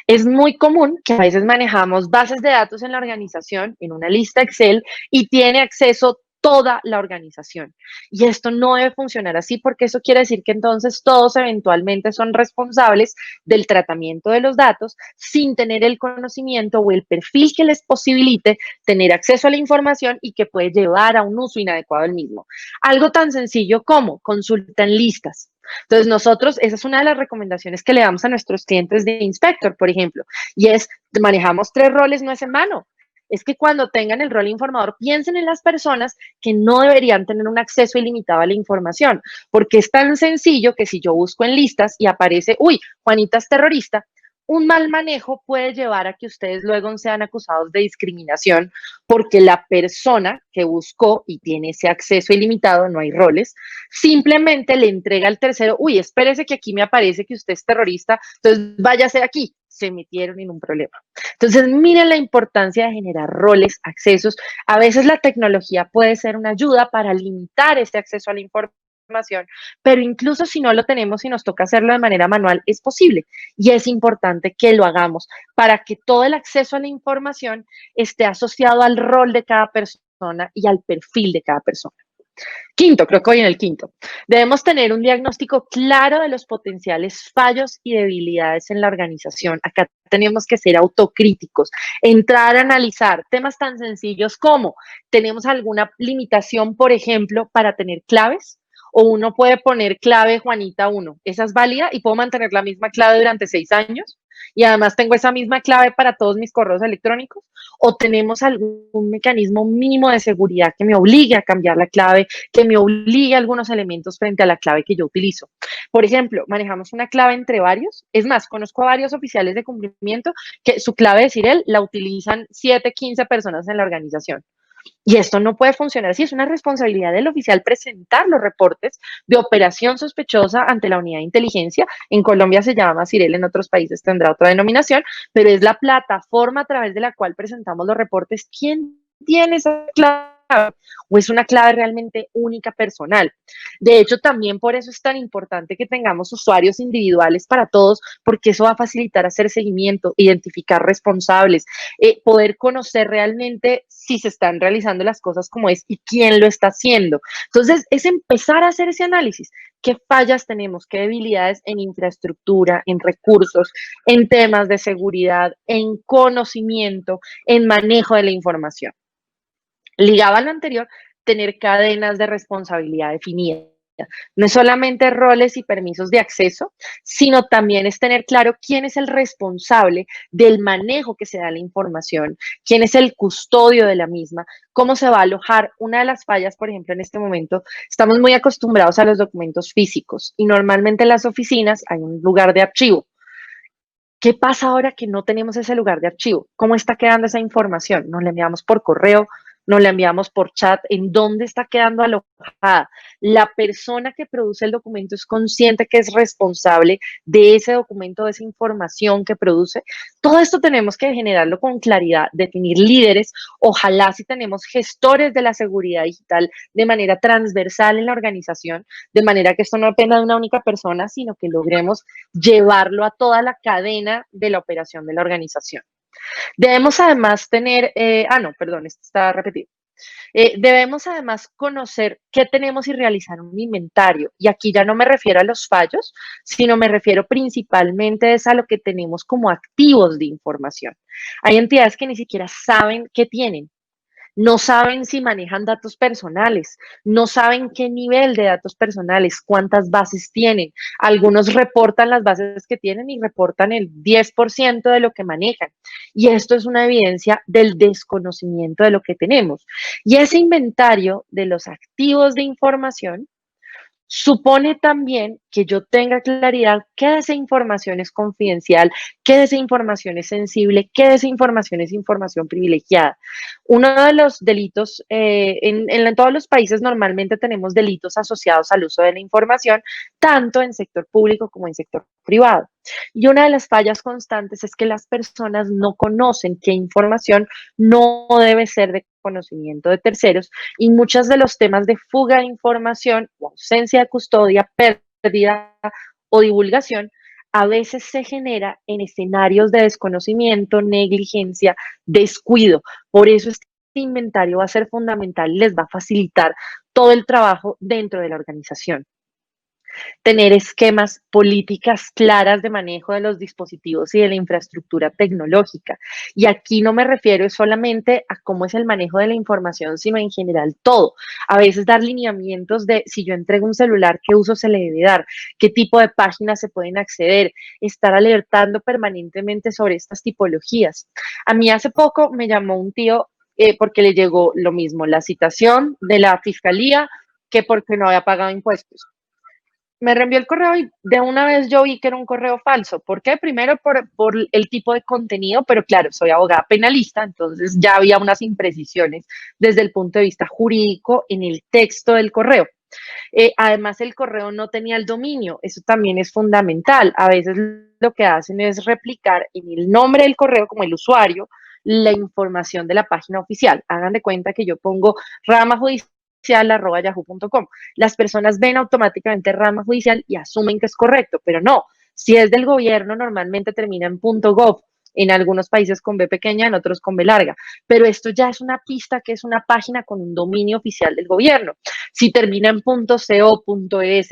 Es muy común que a veces manejamos bases de datos en la organización, en una lista Excel, y tiene acceso toda la organización. Y esto no debe funcionar así porque eso quiere decir que entonces todos eventualmente son responsables del tratamiento de los datos sin tener el conocimiento o el perfil que les posibilite tener acceso a la información y que puede llevar a un uso inadecuado del mismo. Algo tan sencillo como consultan listas. Entonces, nosotros, esa es una de las recomendaciones que le damos a nuestros clientes de Inspector, por ejemplo, y es, manejamos 3 roles, no es en vano. Es que cuando tengan el rol informador, piensen en las personas que no deberían tener un acceso ilimitado a la información, porque es tan sencillo que si yo busco en listas y aparece, uy, Juanita es terrorista, un mal manejo puede llevar a que ustedes luego sean acusados de discriminación porque la persona que buscó y tiene ese acceso ilimitado, no hay roles, simplemente le entrega al tercero, uy, espérese que aquí me aparece que usted es terrorista, entonces váyase aquí, se metieron en un problema. Entonces, miren la importancia de generar roles, accesos. A veces la tecnología puede ser una ayuda para limitar este acceso a la información, pero incluso si no lo tenemos y nos toca hacerlo de manera manual, es posible y es importante que lo hagamos para que todo el acceso a la información esté asociado al rol de cada persona y al perfil de cada persona. Quinto, creo que voy en el quinto. Debemos tener un diagnóstico claro de los potenciales fallos y debilidades en la organización. Acá tenemos que ser autocríticos, entrar a analizar temas tan sencillos como tenemos alguna limitación, por ejemplo, para tener claves. O uno puede poner clave Juanita 1, esa es válida y puedo mantener la misma clave durante 6 años y además tengo esa misma clave para todos mis correos electrónicos. O tenemos algún mecanismo mínimo de seguridad que me obligue a cambiar la clave, que me obligue a algunos elementos frente a la clave que yo utilizo. Por ejemplo, manejamos una clave entre varios. Es más, conozco a varios oficiales de cumplimiento que su clave de Cirel la utilizan 7, 15 personas en la organización. Y esto no puede funcionar así. Es una responsabilidad del oficial presentar los reportes de operación sospechosa ante la unidad de inteligencia. En Colombia se llama Cirel, en otros países tendrá otra denominación, pero es la plataforma a través de la cual presentamos los reportes. ¿Quién tiene esa clave o es una clave realmente única personal. De hecho, también por eso es tan importante que tengamos usuarios individuales para todos, porque eso va a facilitar hacer seguimiento, identificar responsables, poder conocer realmente si se están realizando las cosas como es y quién lo está haciendo. Entonces, es empezar a hacer ese análisis. ¿Qué fallas tenemos? ¿Qué debilidades en infraestructura, en recursos, en temas de seguridad, en conocimiento, en manejo de la información? Ligado a lo anterior, tener cadenas de responsabilidad definidas. No es solamente roles y permisos de acceso, sino también es tener claro quién es el responsable del manejo que se da la información, quién es el custodio de la misma, cómo se va a alojar. Una de las fallas, por ejemplo, en este momento, estamos muy acostumbrados a los documentos físicos y normalmente en las oficinas hay un lugar de archivo. ¿Qué pasa ahora que no tenemos ese lugar de archivo? ¿Cómo está quedando esa información? ¿Nos la enviamos por correo? ¿Nos la enviamos por chat? ¿En dónde está quedando alojada? La persona que produce el documento es consciente que es responsable de ese documento, de esa información que produce. Todo esto tenemos que generarlo con claridad, definir líderes. Ojalá si tenemos gestores de la seguridad digital de manera transversal en la organización, de manera que esto no dependa de una única persona, sino que logremos llevarlo a toda la cadena de la operación de la organización. Debemos además tener, no, perdón, esto está repetido. Debemos además conocer qué tenemos y realizar un inventario. Y aquí ya no me refiero a los fallos, sino me refiero principalmente a lo que tenemos como activos de información. Hay entidades que ni siquiera saben qué tienen. No saben si manejan datos personales, no saben qué nivel de datos personales, cuántas bases tienen. Algunos reportan las bases que tienen y reportan el 10% de lo que manejan. Y esto es una evidencia del desconocimiento de lo que tenemos. Y ese inventario de los activos de información supone también que yo tenga claridad qué de esa información es confidencial, qué de esa información es sensible, qué de esa información es información privilegiada. Uno de los delitos, en todos los países normalmente tenemos delitos asociados al uso de la información, tanto en sector público como en sector privado. Y una de las fallas constantes es que las personas no conocen qué información no debe ser de conocimiento de terceros y muchos de los temas de fuga de información o ausencia de custodia, pérdida o divulgación a veces se genera en escenarios de desconocimiento, negligencia, descuido. Por eso este inventario va a ser fundamental y les va a facilitar todo el trabajo dentro de la organización. Tener esquemas, políticas claras de manejo de los dispositivos y de la infraestructura tecnológica. Y aquí no me refiero solamente a cómo es el manejo de la información, sino en general todo. A veces dar lineamientos de si yo entrego un celular, qué uso se le debe dar, qué tipo de páginas se pueden acceder, estar alertando permanentemente sobre estas tipologías. A mí hace poco me llamó un tío porque le llegó lo mismo, la citación de la fiscalía que porque no había pagado impuestos. Me reenvió el correo y de una vez yo vi que era un correo falso. ¿Por qué? Primero por el tipo de contenido, pero claro, soy abogada penalista, entonces ya había unas imprecisiones desde el punto de vista jurídico en el texto del correo. Además, el correo no tenía el dominio, eso también es fundamental. A veces lo que hacen es replicar en el nombre del correo como el usuario la información de la página oficial. Hagan de cuenta que yo pongo rama judicial@yahoo.com. Las personas ven automáticamente rama judicial y asumen que es correcto, pero no. Si es del gobierno, normalmente termina en .gov, en algunos países con B pequeña, en otros con B larga. Pero esto ya es una pista que es una página con un dominio oficial del gobierno. Si termina en .co, .es,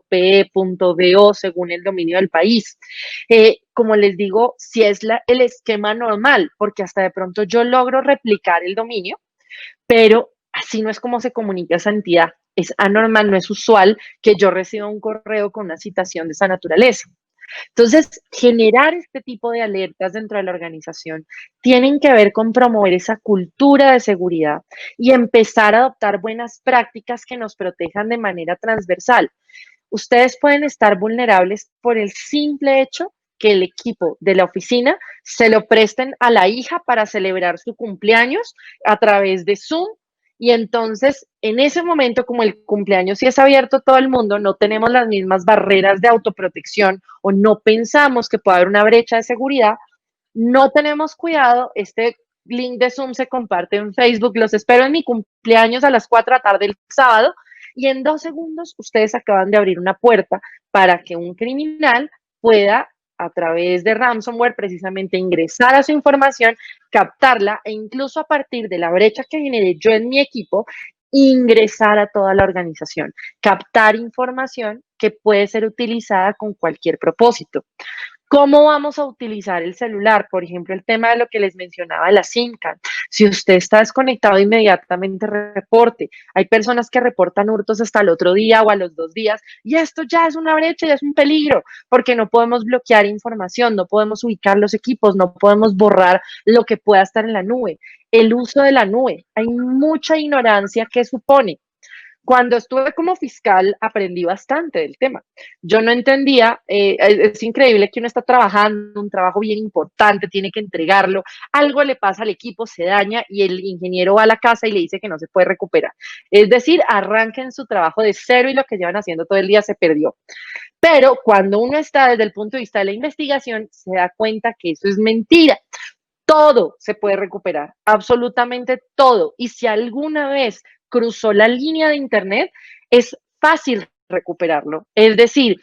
.pe, .do, según el dominio del país. Como les digo, si es el esquema normal, porque hasta de pronto yo logro replicar el dominio, pero así no es como se comunica esa entidad. Es anormal, no es usual que yo reciba un correo con una citación de esa naturaleza. Entonces, generar este tipo de alertas dentro de la organización tienen que ver con promover esa cultura de seguridad y empezar a adoptar buenas prácticas que nos protejan de manera transversal. Ustedes pueden estar vulnerables por el simple hecho que el equipo de la oficina se lo presten a la hija para celebrar su cumpleaños a través de Zoom y entonces en ese momento como el cumpleaños sí es abierto a todo el mundo, no tenemos las mismas barreras de autoprotección o no pensamos que pueda haber una brecha de seguridad, no tenemos cuidado, este link de Zoom se comparte en Facebook, los espero en mi cumpleaños a las 4 de la tarde el sábado, y en 2 segundos ustedes acaban de abrir una puerta para que un criminal pueda, a través de ransomware, precisamente ingresar a su información, captarla e incluso a partir de la brecha que generé yo en mi equipo, ingresar a toda la organización, captar información que puede ser utilizada con cualquier propósito. ¿Cómo vamos a utilizar el celular? Por ejemplo, el tema de lo que les mencionaba, la SIM card. Si usted está desconectado, inmediatamente reporte. Hay personas que reportan hurtos hasta el otro día o a los 2 días, y esto ya es una brecha, ya es un peligro, porque no podemos bloquear información, no podemos ubicar los equipos, no podemos borrar lo que pueda estar en la nube. El uso de la nube, hay mucha ignorancia que supone. Cuando estuve como fiscal aprendí bastante del tema. Yo no entendía, es increíble que uno está trabajando, un trabajo bien importante, tiene que entregarlo, algo le pasa al equipo, se daña y el ingeniero va a la casa y le dice que no se puede recuperar. Es decir, arranquen su trabajo de cero y lo que llevan haciendo todo el día se perdió. Pero cuando uno está desde el punto de vista de la investigación, se da cuenta que eso es mentira. Todo se puede recuperar, absolutamente todo. Y si alguna vez cruzó la línea de Internet, es fácil recuperarlo. Es decir,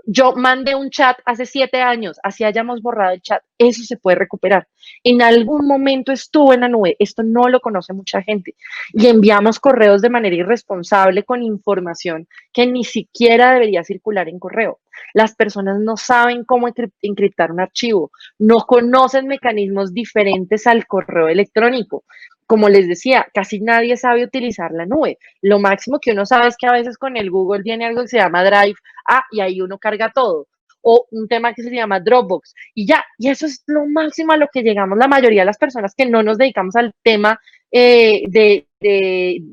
yo mandé un chat hace 7 años, así hayamos borrado el chat, eso se puede recuperar. En algún momento estuvo en la nube, esto no lo conoce mucha gente. Y enviamos correos de manera irresponsable con información que ni siquiera debería circular en correo. Las personas no saben cómo encriptar un archivo, no conocen mecanismos diferentes al correo electrónico. Como les decía, casi nadie sabe utilizar la nube. Lo máximo que uno sabe es que a veces con el Google viene algo que se llama Drive. Y ahí uno carga todo. O un tema que se llama Dropbox. Y ya, y eso es lo máximo a lo que llegamos la mayoría de las personas que no nos dedicamos al tema de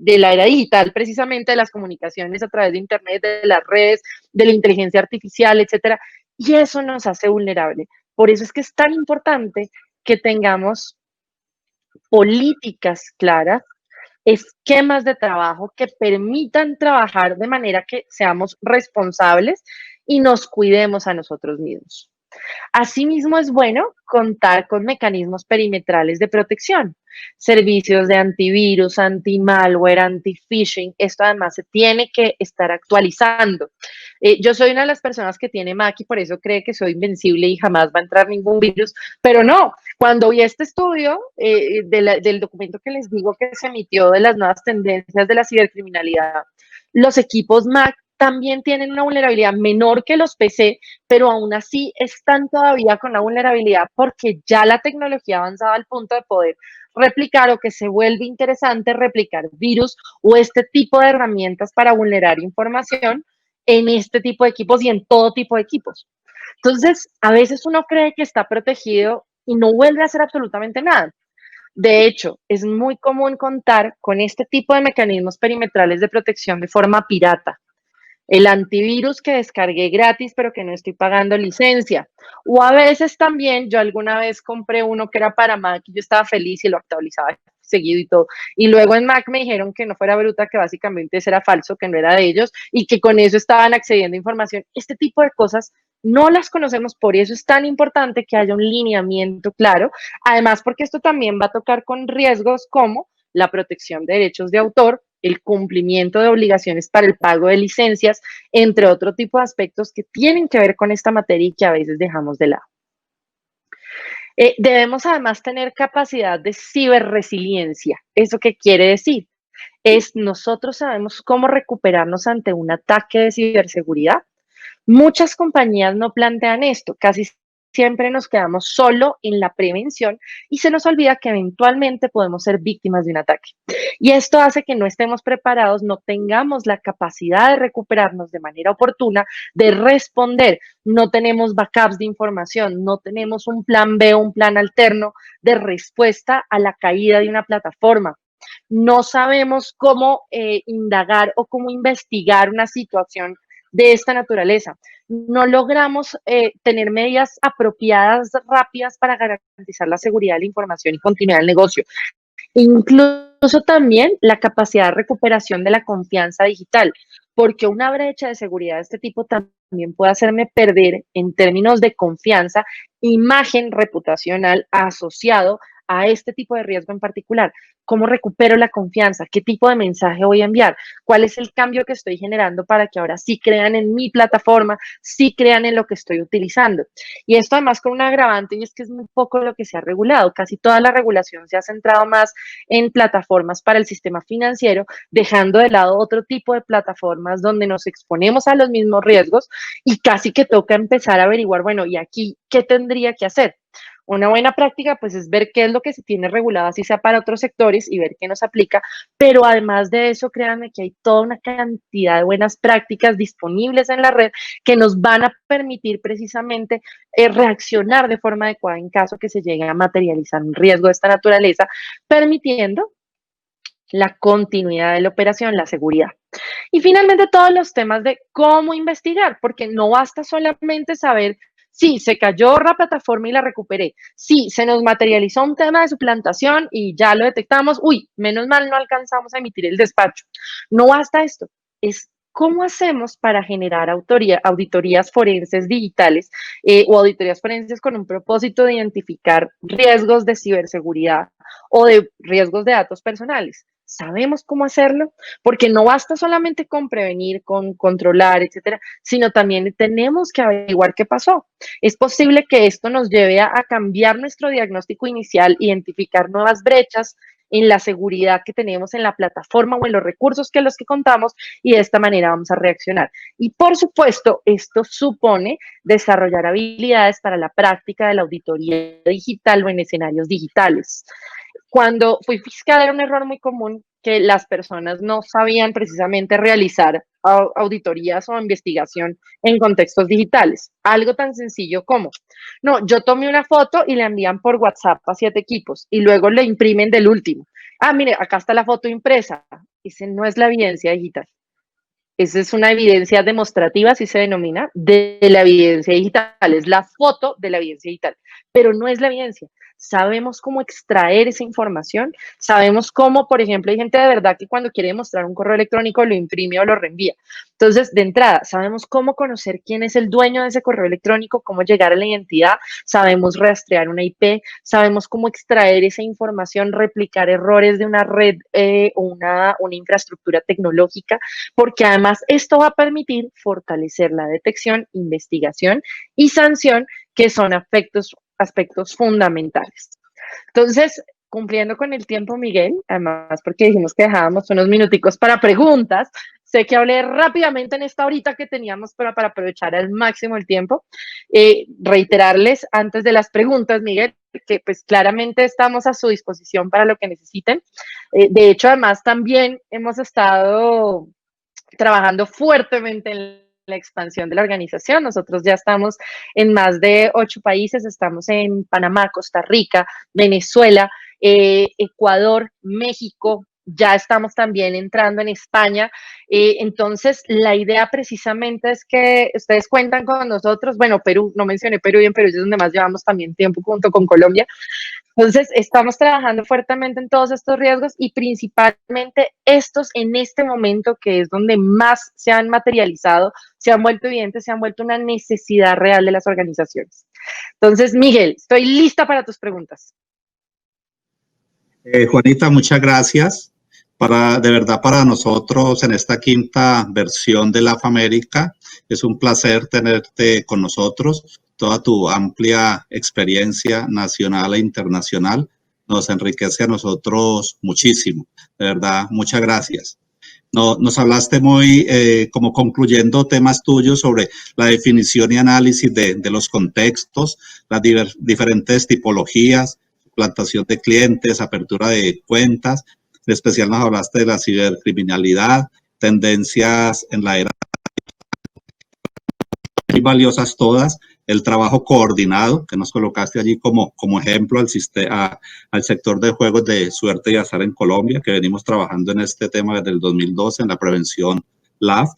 la era digital, precisamente de las comunicaciones a través de Internet, de las redes, de la inteligencia artificial, etcétera. Y eso nos hace vulnerable. Por eso es que es tan importante que tengamos políticas claras, esquemas de trabajo que permitan trabajar de manera que seamos responsables y nos cuidemos a nosotros mismos. Asimismo, es bueno contar con mecanismos perimetrales de protección, servicios de antivirus, anti-malware, anti-phishing. Esto además se tiene que estar actualizando. Yo soy una de las personas que tiene Mac y por eso cree que soy invencible y jamás va a entrar ningún virus, pero no. Cuando vi este estudio del documento que les digo que se emitió de las nuevas tendencias de la cibercriminalidad, los equipos Mac también tienen una vulnerabilidad menor que los PC, pero aún así están todavía con la vulnerabilidad porque ya la tecnología ha avanzado al punto de poder replicar o que se vuelve interesante replicar virus o este tipo de herramientas para vulnerar información en este tipo de equipos y en todo tipo de equipos. Entonces, a veces uno cree que está protegido y no vuelve a hacer absolutamente nada. De hecho, es muy común contar con este tipo de mecanismos perimetrales de protección de forma pirata. El antivirus que descargué gratis, pero que no estoy pagando licencia. O a veces también, yo alguna vez compré uno que era para Mac y yo estaba feliz y lo actualizaba seguido y todo. Y luego en Mac me dijeron que no fuera bruta, que básicamente ese era falso, que no era de ellos y que con eso estaban accediendo a información. Este tipo de cosas no las conocemos, por eso es tan importante que haya un lineamiento claro. Además, porque esto también va a tocar con riesgos como la protección de derechos de autor, el cumplimiento de obligaciones para el pago de licencias, entre otro tipo de aspectos que tienen que ver con esta materia y que a veces dejamos de lado. Debemos además tener capacidad de ciberresiliencia. ¿Eso qué quiere decir? Es nosotros sabemos cómo recuperarnos ante un ataque de ciberseguridad. Muchas compañías no plantean esto, casi siempre nos quedamos solo en la prevención y se nos olvida que eventualmente podemos ser víctimas de un ataque. Y esto hace que no estemos preparados, no tengamos la capacidad de recuperarnos de manera oportuna, de responder. No tenemos backups de información, no tenemos un plan B o un plan alterno de respuesta a la caída de una plataforma. No sabemos cómo indagar o cómo investigar una situación de esta naturaleza. No logramos tener medidas apropiadas, rápidas para garantizar la seguridad de la información y continuar el negocio. Incluso también la capacidad de recuperación de la confianza digital, porque una brecha de seguridad de este tipo también puede hacerme perder en términos de confianza, imagen reputacional asociado a este tipo de riesgo en particular. ¿Cómo recupero la confianza? ¿Qué tipo de mensaje voy a enviar? ¿Cuál es el cambio que estoy generando para que ahora sí crean en mi plataforma, sí crean en lo que estoy utilizando? Y esto además con un agravante, y es que es muy poco lo que se ha regulado. Casi toda la regulación se ha centrado más en plataformas para el sistema financiero, dejando de lado otro tipo de plataformas donde nos exponemos a los mismos riesgos y casi que toca empezar a averiguar, bueno, ¿y aquí qué tendría que hacer? Una buena práctica, pues, es ver qué es lo que se tiene regulado, así sea para otros sectores, y ver qué nos aplica. Pero además de eso, créanme que hay toda una cantidad de buenas prácticas disponibles en la red que nos van a permitir precisamente reaccionar de forma adecuada en caso que se llegue a materializar un riesgo de esta naturaleza, permitiendo la continuidad de la operación, la seguridad. Y finalmente todos los temas de cómo investigar, porque no basta solamente saber sí, se cayó la plataforma y la recuperé. Sí, se nos materializó un tema de suplantación y ya lo detectamos. Uy, menos mal no alcanzamos a emitir el despacho. No basta esto, es cómo hacemos para generar auditorías forenses digitales o auditorías forenses con un propósito de identificar riesgos de ciberseguridad o de riesgos de datos personales. ¿Sabemos cómo hacerlo? Porque no basta solamente con prevenir, con controlar, etcétera, sino también tenemos que averiguar qué pasó. Es posible que esto nos lleve a cambiar nuestro diagnóstico inicial, identificar nuevas brechas en la seguridad que tenemos en la plataforma o en los recursos que los que contamos y de esta manera vamos a reaccionar. Y por supuesto, esto supone desarrollar habilidades para la práctica de la auditoría digital o en escenarios digitales. Cuando fui fiscal era un error muy común que las personas no sabían precisamente realizar auditorías o investigación en contextos digitales. Algo tan sencillo como, no, yo tomé una foto y la envían por WhatsApp a 7 equipos y luego le imprimen del último. Ah, mire, acá está la foto impresa. Ese no es la evidencia digital. Esa es una evidencia demostrativa, así se denomina, de la evidencia digital. Es la foto de la evidencia digital, pero no es la evidencia. Sabemos cómo extraer esa información, sabemos cómo, por ejemplo, hay gente de verdad que cuando quiere mostrar un correo electrónico lo imprime o lo reenvía. Entonces, de entrada, sabemos cómo conocer quién es el dueño de ese correo electrónico, cómo llegar a la identidad, sabemos rastrear una IP, sabemos cómo extraer esa información, replicar errores de una red o una infraestructura tecnológica, porque además esto va a permitir fortalecer la detección, investigación y sanción, que son aspectos fundamentales. Entonces, cumpliendo con el tiempo, Miguel, además porque dijimos que dejábamos unos minuticos para preguntas, sé que hablé rápidamente en esta horita que teníamos para aprovechar al máximo el tiempo. Reiterarles antes de las preguntas, Miguel, que pues claramente estamos a su disposición para lo que necesiten. De hecho, además también hemos estado trabajando fuertemente en la expansión de la organización. Nosotros ya estamos en más de 8 países, estamos en Panamá, Costa Rica, Venezuela, Ecuador, México, ya estamos también entrando en España. Entonces, la idea precisamente es que ustedes cuentan con nosotros. Bueno, Perú, no mencioné Perú, y en Perú es donde más llevamos también tiempo junto con Colombia. Entonces, estamos trabajando fuertemente en todos estos riesgos y principalmente estos en este momento que es donde más se han materializado, se han vuelto evidentes, se han vuelto una necesidad real de las organizaciones. Entonces, Miguel, estoy lista para tus preguntas. Juanita, muchas gracias. De verdad, para nosotros en esta quinta versión de la FAMérica, es un placer tenerte con nosotros. Toda tu amplia experiencia nacional e internacional nos enriquece a nosotros muchísimo. De verdad, muchas gracias. Nos hablaste muy, como concluyendo temas tuyos sobre la definición y análisis de los contextos, las diferentes tipologías, plantación de clientes, apertura de cuentas. En especial nos hablaste de la cibercriminalidad, tendencias en la era, muy valiosas todas, el trabajo coordinado, que nos colocaste allí como ejemplo al sector de juegos de suerte y azar en Colombia, que venimos trabajando en este tema desde el 2012 en la prevención LAF,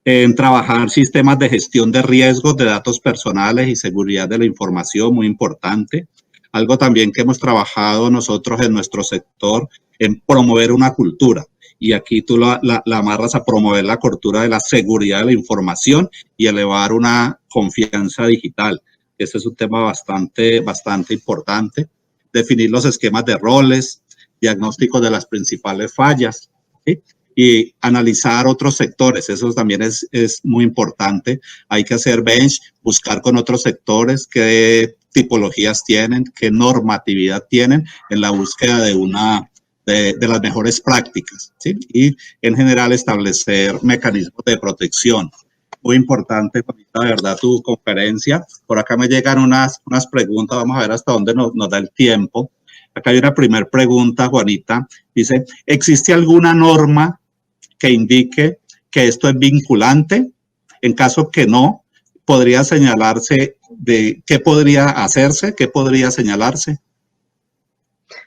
en trabajar sistemas de gestión de riesgos de datos personales y seguridad de la información, muy importante. Algo también que hemos trabajado nosotros en nuestro sector, en promover una cultura. Y aquí tú la amarras a promover la cultura de la seguridad de la información y elevar una confianza digital. Ese es un tema bastante importante. definir los esquemas de roles, diagnóstico de las principales fallas, ¿sí? Y analizar otros sectores, eso también es muy importante. Hay que hacer bench, buscar con otros sectores qué tipologías tienen, qué normatividad tienen en la búsqueda de las mejores prácticas, ¿sí? Y en general establecer mecanismos de protección. Muy importante, Juanita, de verdad, tu conferencia. Por acá me llegan unas preguntas, vamos a ver hasta dónde nos da el tiempo. Acá hay una primera pregunta, Juanita. Dice, ¿existe alguna norma que indique que esto es vinculante? En caso que no, ¿podría señalarse de qué podría hacerse, qué podría señalarse?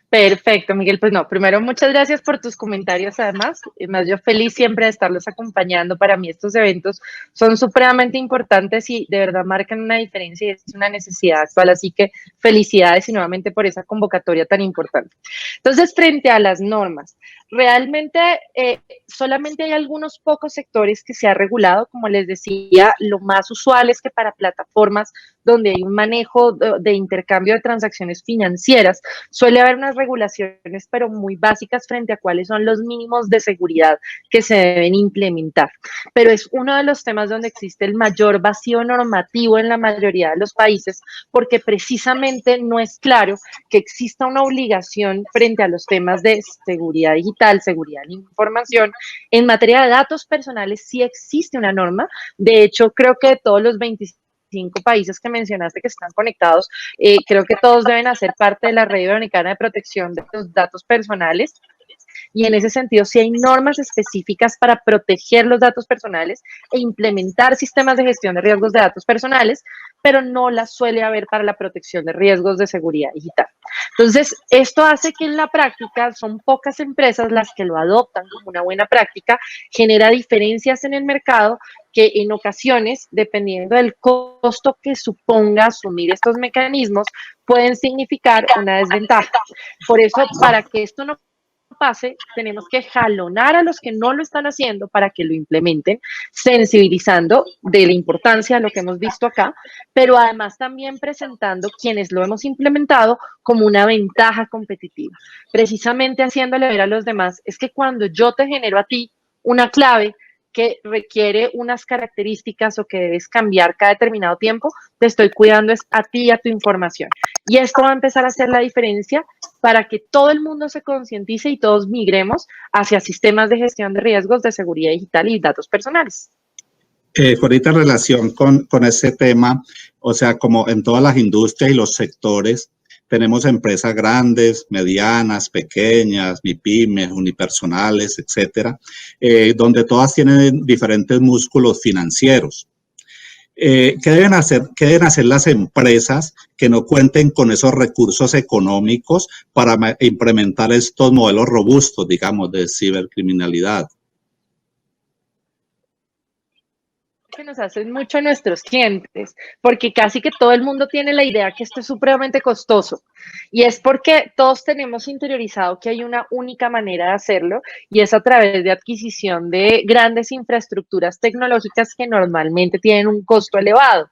Perfecto, Miguel. Pues no, primero muchas gracias por tus comentarios además. Más yo feliz siempre de estarlos acompañando. Para mí estos eventos son supremamente importantes y de verdad marcan una diferencia y es una necesidad actual. Así que felicidades y nuevamente por esa convocatoria tan importante. Entonces, frente a las normas, realmente solamente hay algunos pocos sectores que se ha regulado. Como les decía, lo más usual es que para plataformas donde hay un manejo de intercambio de transacciones financieras, suele haber unas regulaciones, pero muy básicas frente a cuáles son los mínimos de seguridad que se deben implementar. Pero es uno de los temas donde existe el mayor vacío normativo en la mayoría de los países, porque precisamente no es claro que exista una obligación frente a los temas de seguridad digital, seguridad de la información. En materia de datos personales sí existe una norma. De hecho, creo que de todos los 25 países que mencionaste que están conectados, creo que todos deben hacer parte de la Red Iberoamericana de Protección de los Datos Personales. Y en ese sentido, sí hay normas específicas para proteger los datos personales e implementar sistemas de gestión de riesgos de datos personales, pero no las suele haber para la protección de riesgos de seguridad digital. Entonces, esto hace que en la práctica son pocas empresas las que lo adoptan como una buena práctica, genera diferencias en el mercado que en ocasiones, dependiendo del costo que suponga asumir estos mecanismos, pueden significar una desventaja. Por eso, para que esto no pase, tenemos que jalonar a los que no lo están haciendo para que lo implementen, sensibilizando de la importancia de lo que hemos visto acá, pero además también presentando quienes lo hemos implementado como una ventaja competitiva, precisamente haciéndole ver a los demás, es que cuando yo te genero a ti una clave que requiere unas características o que debes cambiar cada determinado tiempo, te estoy cuidando es a ti y a tu información. Y esto va a empezar a hacer la diferencia para que todo el mundo se concientice y todos migremos hacia sistemas de gestión de riesgos de seguridad digital y datos personales. Ahorita en relación con ese tema, o sea, como en todas las industrias y los sectores, tenemos empresas grandes, medianas, pequeñas, MIPYMES, unipersonales, etcétera, donde todas tienen diferentes músculos financieros. ¿Qué deben hacer las empresas que no cuenten con esos recursos económicos para implementar estos modelos robustos, digamos, de cibercriminalidad? Que nos hacen mucho nuestros clientes, porque casi que todo el mundo tiene la idea que esto es supremamente costoso. Y es porque todos tenemos interiorizado que hay una única manera de hacerlo y es a través de adquisición de grandes infraestructuras tecnológicas que normalmente tienen un costo elevado.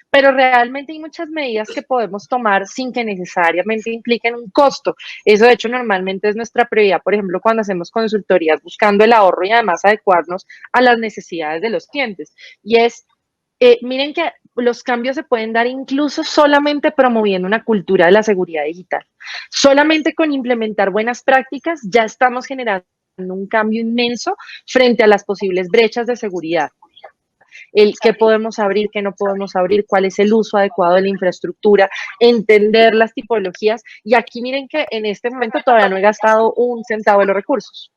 Pero realmente hay muchas medidas que podemos tomar sin que necesariamente impliquen un costo. Eso, de hecho, normalmente es nuestra prioridad, por ejemplo, cuando hacemos consultorías buscando el ahorro y además adecuarnos a las necesidades de los clientes. Y es, miren que los cambios se pueden dar incluso solamente promoviendo una cultura de la seguridad digital. Solamente con implementar buenas prácticas ya estamos generando un cambio inmenso frente a las posibles brechas de seguridad. El qué podemos abrir, qué no podemos abrir, cuál es el uso adecuado de la infraestructura, entender las tipologías. Y aquí miren que en este momento todavía no he gastado un centavo de los recursos.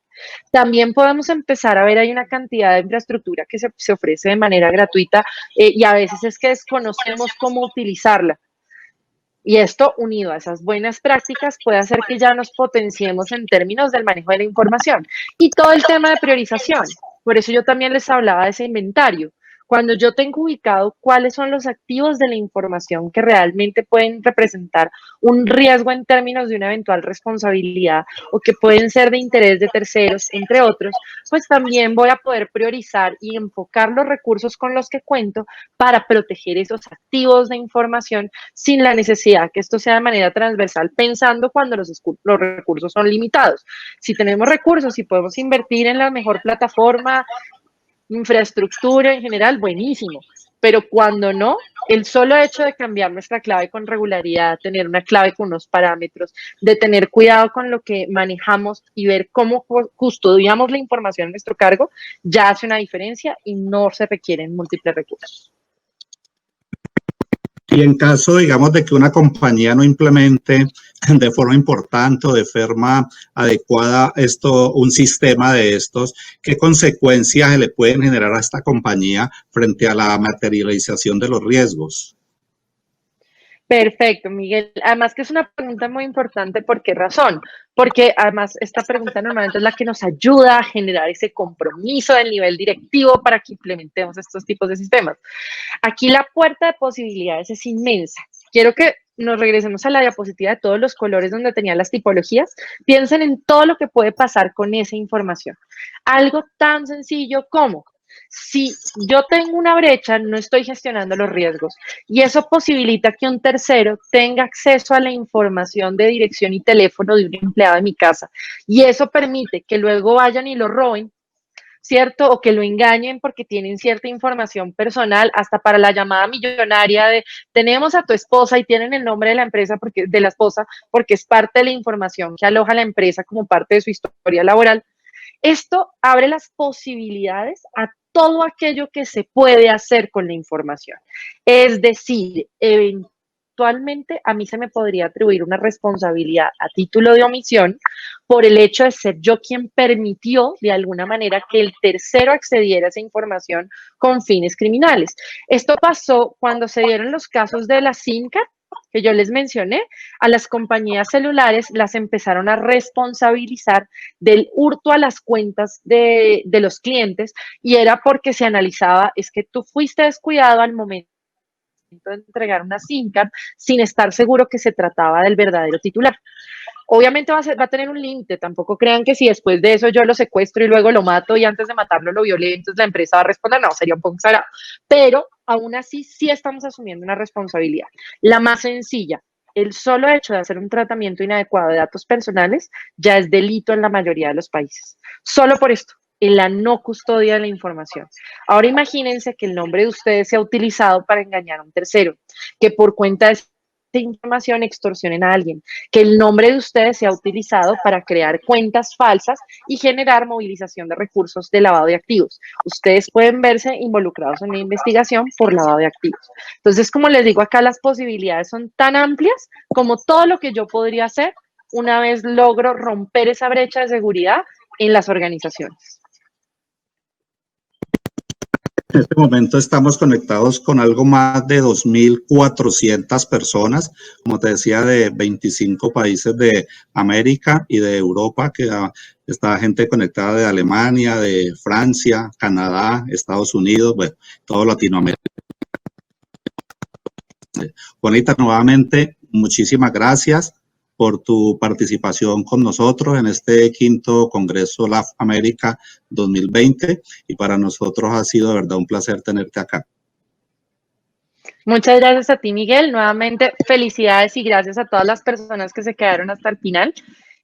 También podemos empezar a ver, hay una cantidad de infraestructura que se ofrece de manera gratuita y a veces es que desconocemos cómo utilizarla. Y esto, unido a esas buenas prácticas, puede hacer que ya nos potenciemos en términos del manejo de la información. Y todo el tema de priorización. Por eso yo también les hablaba de ese inventario. Cuando yo tengo ubicado cuáles son los activos de la información que realmente pueden representar un riesgo en términos de una eventual responsabilidad o que pueden ser de interés de terceros, entre otros, pues también voy a poder priorizar y enfocar los recursos con los que cuento para proteger esos activos de información sin la necesidad que esto sea de manera transversal, pensando cuando los recursos son limitados. Si tenemos recursos y podemos invertir en la mejor plataforma, infraestructura en general, buenísimo. Pero cuando no, el solo hecho de cambiar nuestra clave con regularidad, tener una clave con unos parámetros, de tener cuidado con lo que manejamos y ver cómo custodiamos la información a nuestro cargo, ya hace una diferencia y no se requieren múltiples recursos. Y en caso, digamos, de que una compañía no implemente de forma importante o de forma adecuada un sistema de estos, ¿qué consecuencias se le pueden generar a esta compañía frente a la materialización de los riesgos? Perfecto, Miguel. Además que es una pregunta muy importante. ¿Por qué razón? Porque además esta pregunta normalmente es la que nos ayuda a generar ese compromiso del nivel directivo para que implementemos estos tipos de sistemas. Aquí la puerta de posibilidades es inmensa. Quiero que nos regresemos a la diapositiva de todos los colores donde tenía las tipologías. Piensen en todo lo que puede pasar con esa información. Algo tan sencillo como si yo tengo una brecha, no estoy gestionando los riesgos y eso posibilita que un tercero tenga acceso a la información de dirección y teléfono de un empleado de mi casa y eso permite que luego vayan y lo roben, ¿cierto? O que lo engañen porque tienen cierta información personal, hasta para la llamada millonaria de tenemos a tu esposa y tienen el nombre de la empresa porque de la esposa porque es parte de la información que aloja la empresa como parte de su historia laboral. Esto abre las posibilidades a todo aquello que se puede hacer con la información. Es decir, eventualmente a mí se me podría atribuir una responsabilidad a título de omisión por el hecho de ser yo quien permitió de alguna manera que el tercero accediera a esa información con fines criminales. Esto pasó cuando se dieron los casos de la SIM card que yo les mencioné, a las compañías celulares las empezaron a responsabilizar del hurto a las cuentas de los clientes y era porque se analizaba, es que tú fuiste descuidado al momento de entregar una SIM card sin estar seguro que se trataba del verdadero titular. Obviamente va a tener un límite, tampoco crean que si después de eso yo lo secuestro y luego lo mato y antes de matarlo lo violé, entonces la empresa va a responder, no, sería un poco exagerado, pero aún así sí estamos asumiendo una responsabilidad. La más sencilla, el solo hecho de hacer un tratamiento inadecuado de datos personales ya es delito en la mayoría de los países, solo por esto, en la no custodia de la información. Ahora imagínense que el nombre de ustedes sea utilizado para engañar a un tercero, que por cuenta de información extorsionen a alguien, que el nombre de ustedes sea utilizado para crear cuentas falsas y generar movilización de recursos de lavado de activos. Ustedes pueden verse involucrados en la investigación por lavado de activos. Entonces, como les digo, acá las posibilidades son tan amplias como todo lo que yo podría hacer una vez logro romper esa brecha de seguridad en las organizaciones. En este momento estamos conectados con algo más de 2.400 personas, como te decía, de 25 países de América y de Europa, que está gente conectada de Alemania, de Francia, Canadá, Estados Unidos, bueno, todo Latinoamérica. Juanita, nuevamente, muchísimas gracias por tu participación con nosotros en este quinto Congreso LAF América 2020 y para nosotros ha sido de verdad un placer tenerte acá. Muchas gracias a ti, Miguel. Nuevamente, felicidades y gracias a todas las personas que se quedaron hasta el final.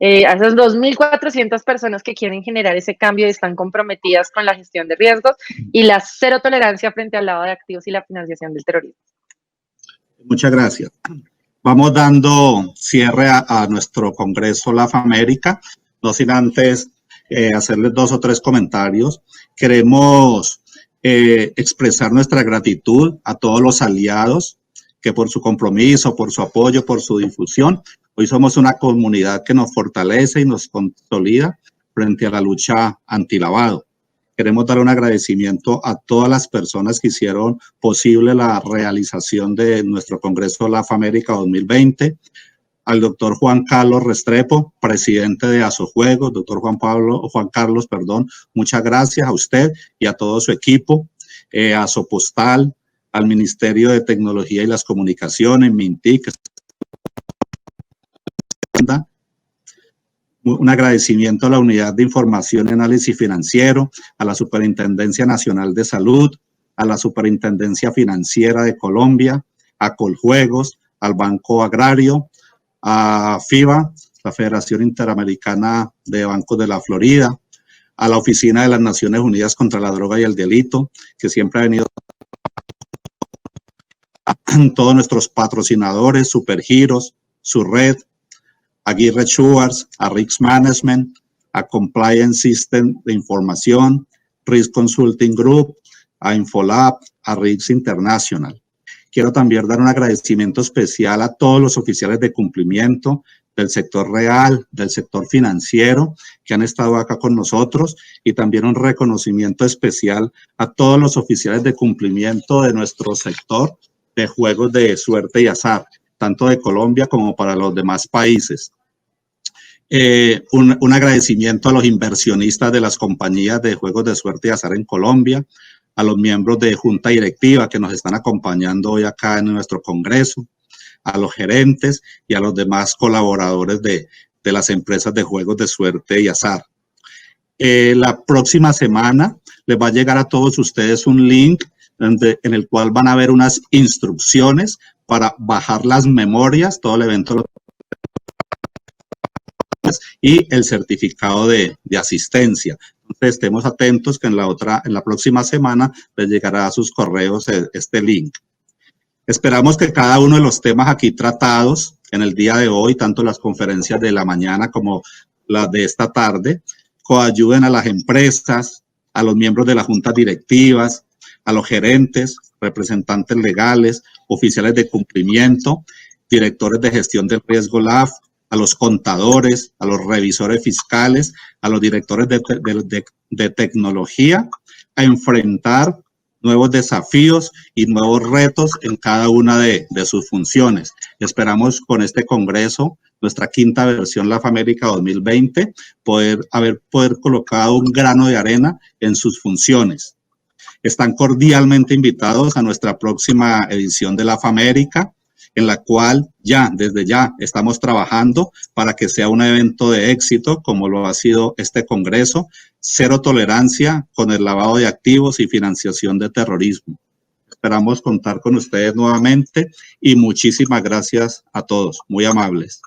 A esas 2.400 personas que quieren generar ese cambio y están comprometidas con la gestión de riesgos y la cero tolerancia frente al lavado de activos y la financiación del terrorismo. Muchas gracias. Vamos dando cierre a nuestro Congreso LAF América, no sin antes hacerles 2 o 3 comentarios. Queremos expresar nuestra gratitud a todos los aliados que por su compromiso, por su apoyo, por su difusión, hoy somos una comunidad que nos fortalece y nos consolida frente a la lucha antilavado. Queremos dar un agradecimiento a todas las personas que hicieron posible la realización de nuestro Congreso LAF América 2020, al doctor Juan Carlos Restrepo, presidente de Asojuegos, doctor Juan Carlos, muchas gracias a usted y a todo su equipo. a Sopostal, al Ministerio de Tecnología y las Comunicaciones, Mintic. Un agradecimiento a la Unidad de Información y Análisis Financiero, a la Superintendencia Nacional de Salud, a la Superintendencia Financiera de Colombia, a Coljuegos, al Banco Agrario, a FIBA, la Federación Interamericana de Bancos de la Florida, a la Oficina de las Naciones Unidas contra la Droga y el Delito, que siempre ha venido a todos nuestros patrocinadores, Supergiros, su red, Aguirre Schwartz, a Risk Management, a Compliance System de Información, Risk Consulting Group, a Infolab, a Risk International. Quiero también dar un agradecimiento especial a todos los oficiales de cumplimiento del sector real, del sector financiero, que han estado acá con nosotros, y también un reconocimiento especial a todos los oficiales de cumplimiento de nuestro sector de juegos de suerte y azar, tanto de Colombia como para los demás países. Un agradecimiento a los inversionistas de las compañías de juegos de suerte y azar en Colombia, a los miembros de junta directiva que nos están acompañando hoy acá en nuestro congreso, a los gerentes y a los demás colaboradores de las empresas de juegos de suerte y azar. La próxima semana les va a llegar a todos ustedes un link en el cual van a ver unas instrucciones para bajar las memorias, todo el evento y el certificado de asistencia. Entonces, estemos atentos que en la próxima semana les llegará a sus correos este link. Esperamos que cada uno de los temas aquí tratados en el día de hoy, tanto las conferencias de la mañana como las de esta tarde, coayuden a las empresas, a los miembros de las juntas directivas, a los gerentes, representantes legales, oficiales de cumplimiento, directores de gestión del riesgo LAF, a los contadores, a los revisores fiscales, a los directores de tecnología, a enfrentar nuevos desafíos y nuevos retos en cada una de sus funciones. Esperamos con este congreso, nuestra quinta versión LAFamérica 2020, poder colocado un grano de arena en sus funciones. Están cordialmente invitados a nuestra próxima edición de LAFamérica, en la cual desde ya estamos trabajando para que sea un evento de éxito, como lo ha sido este congreso, cero tolerancia con el lavado de activos y financiación de terrorismo. Esperamos contar con ustedes nuevamente y muchísimas gracias a todos, muy amables.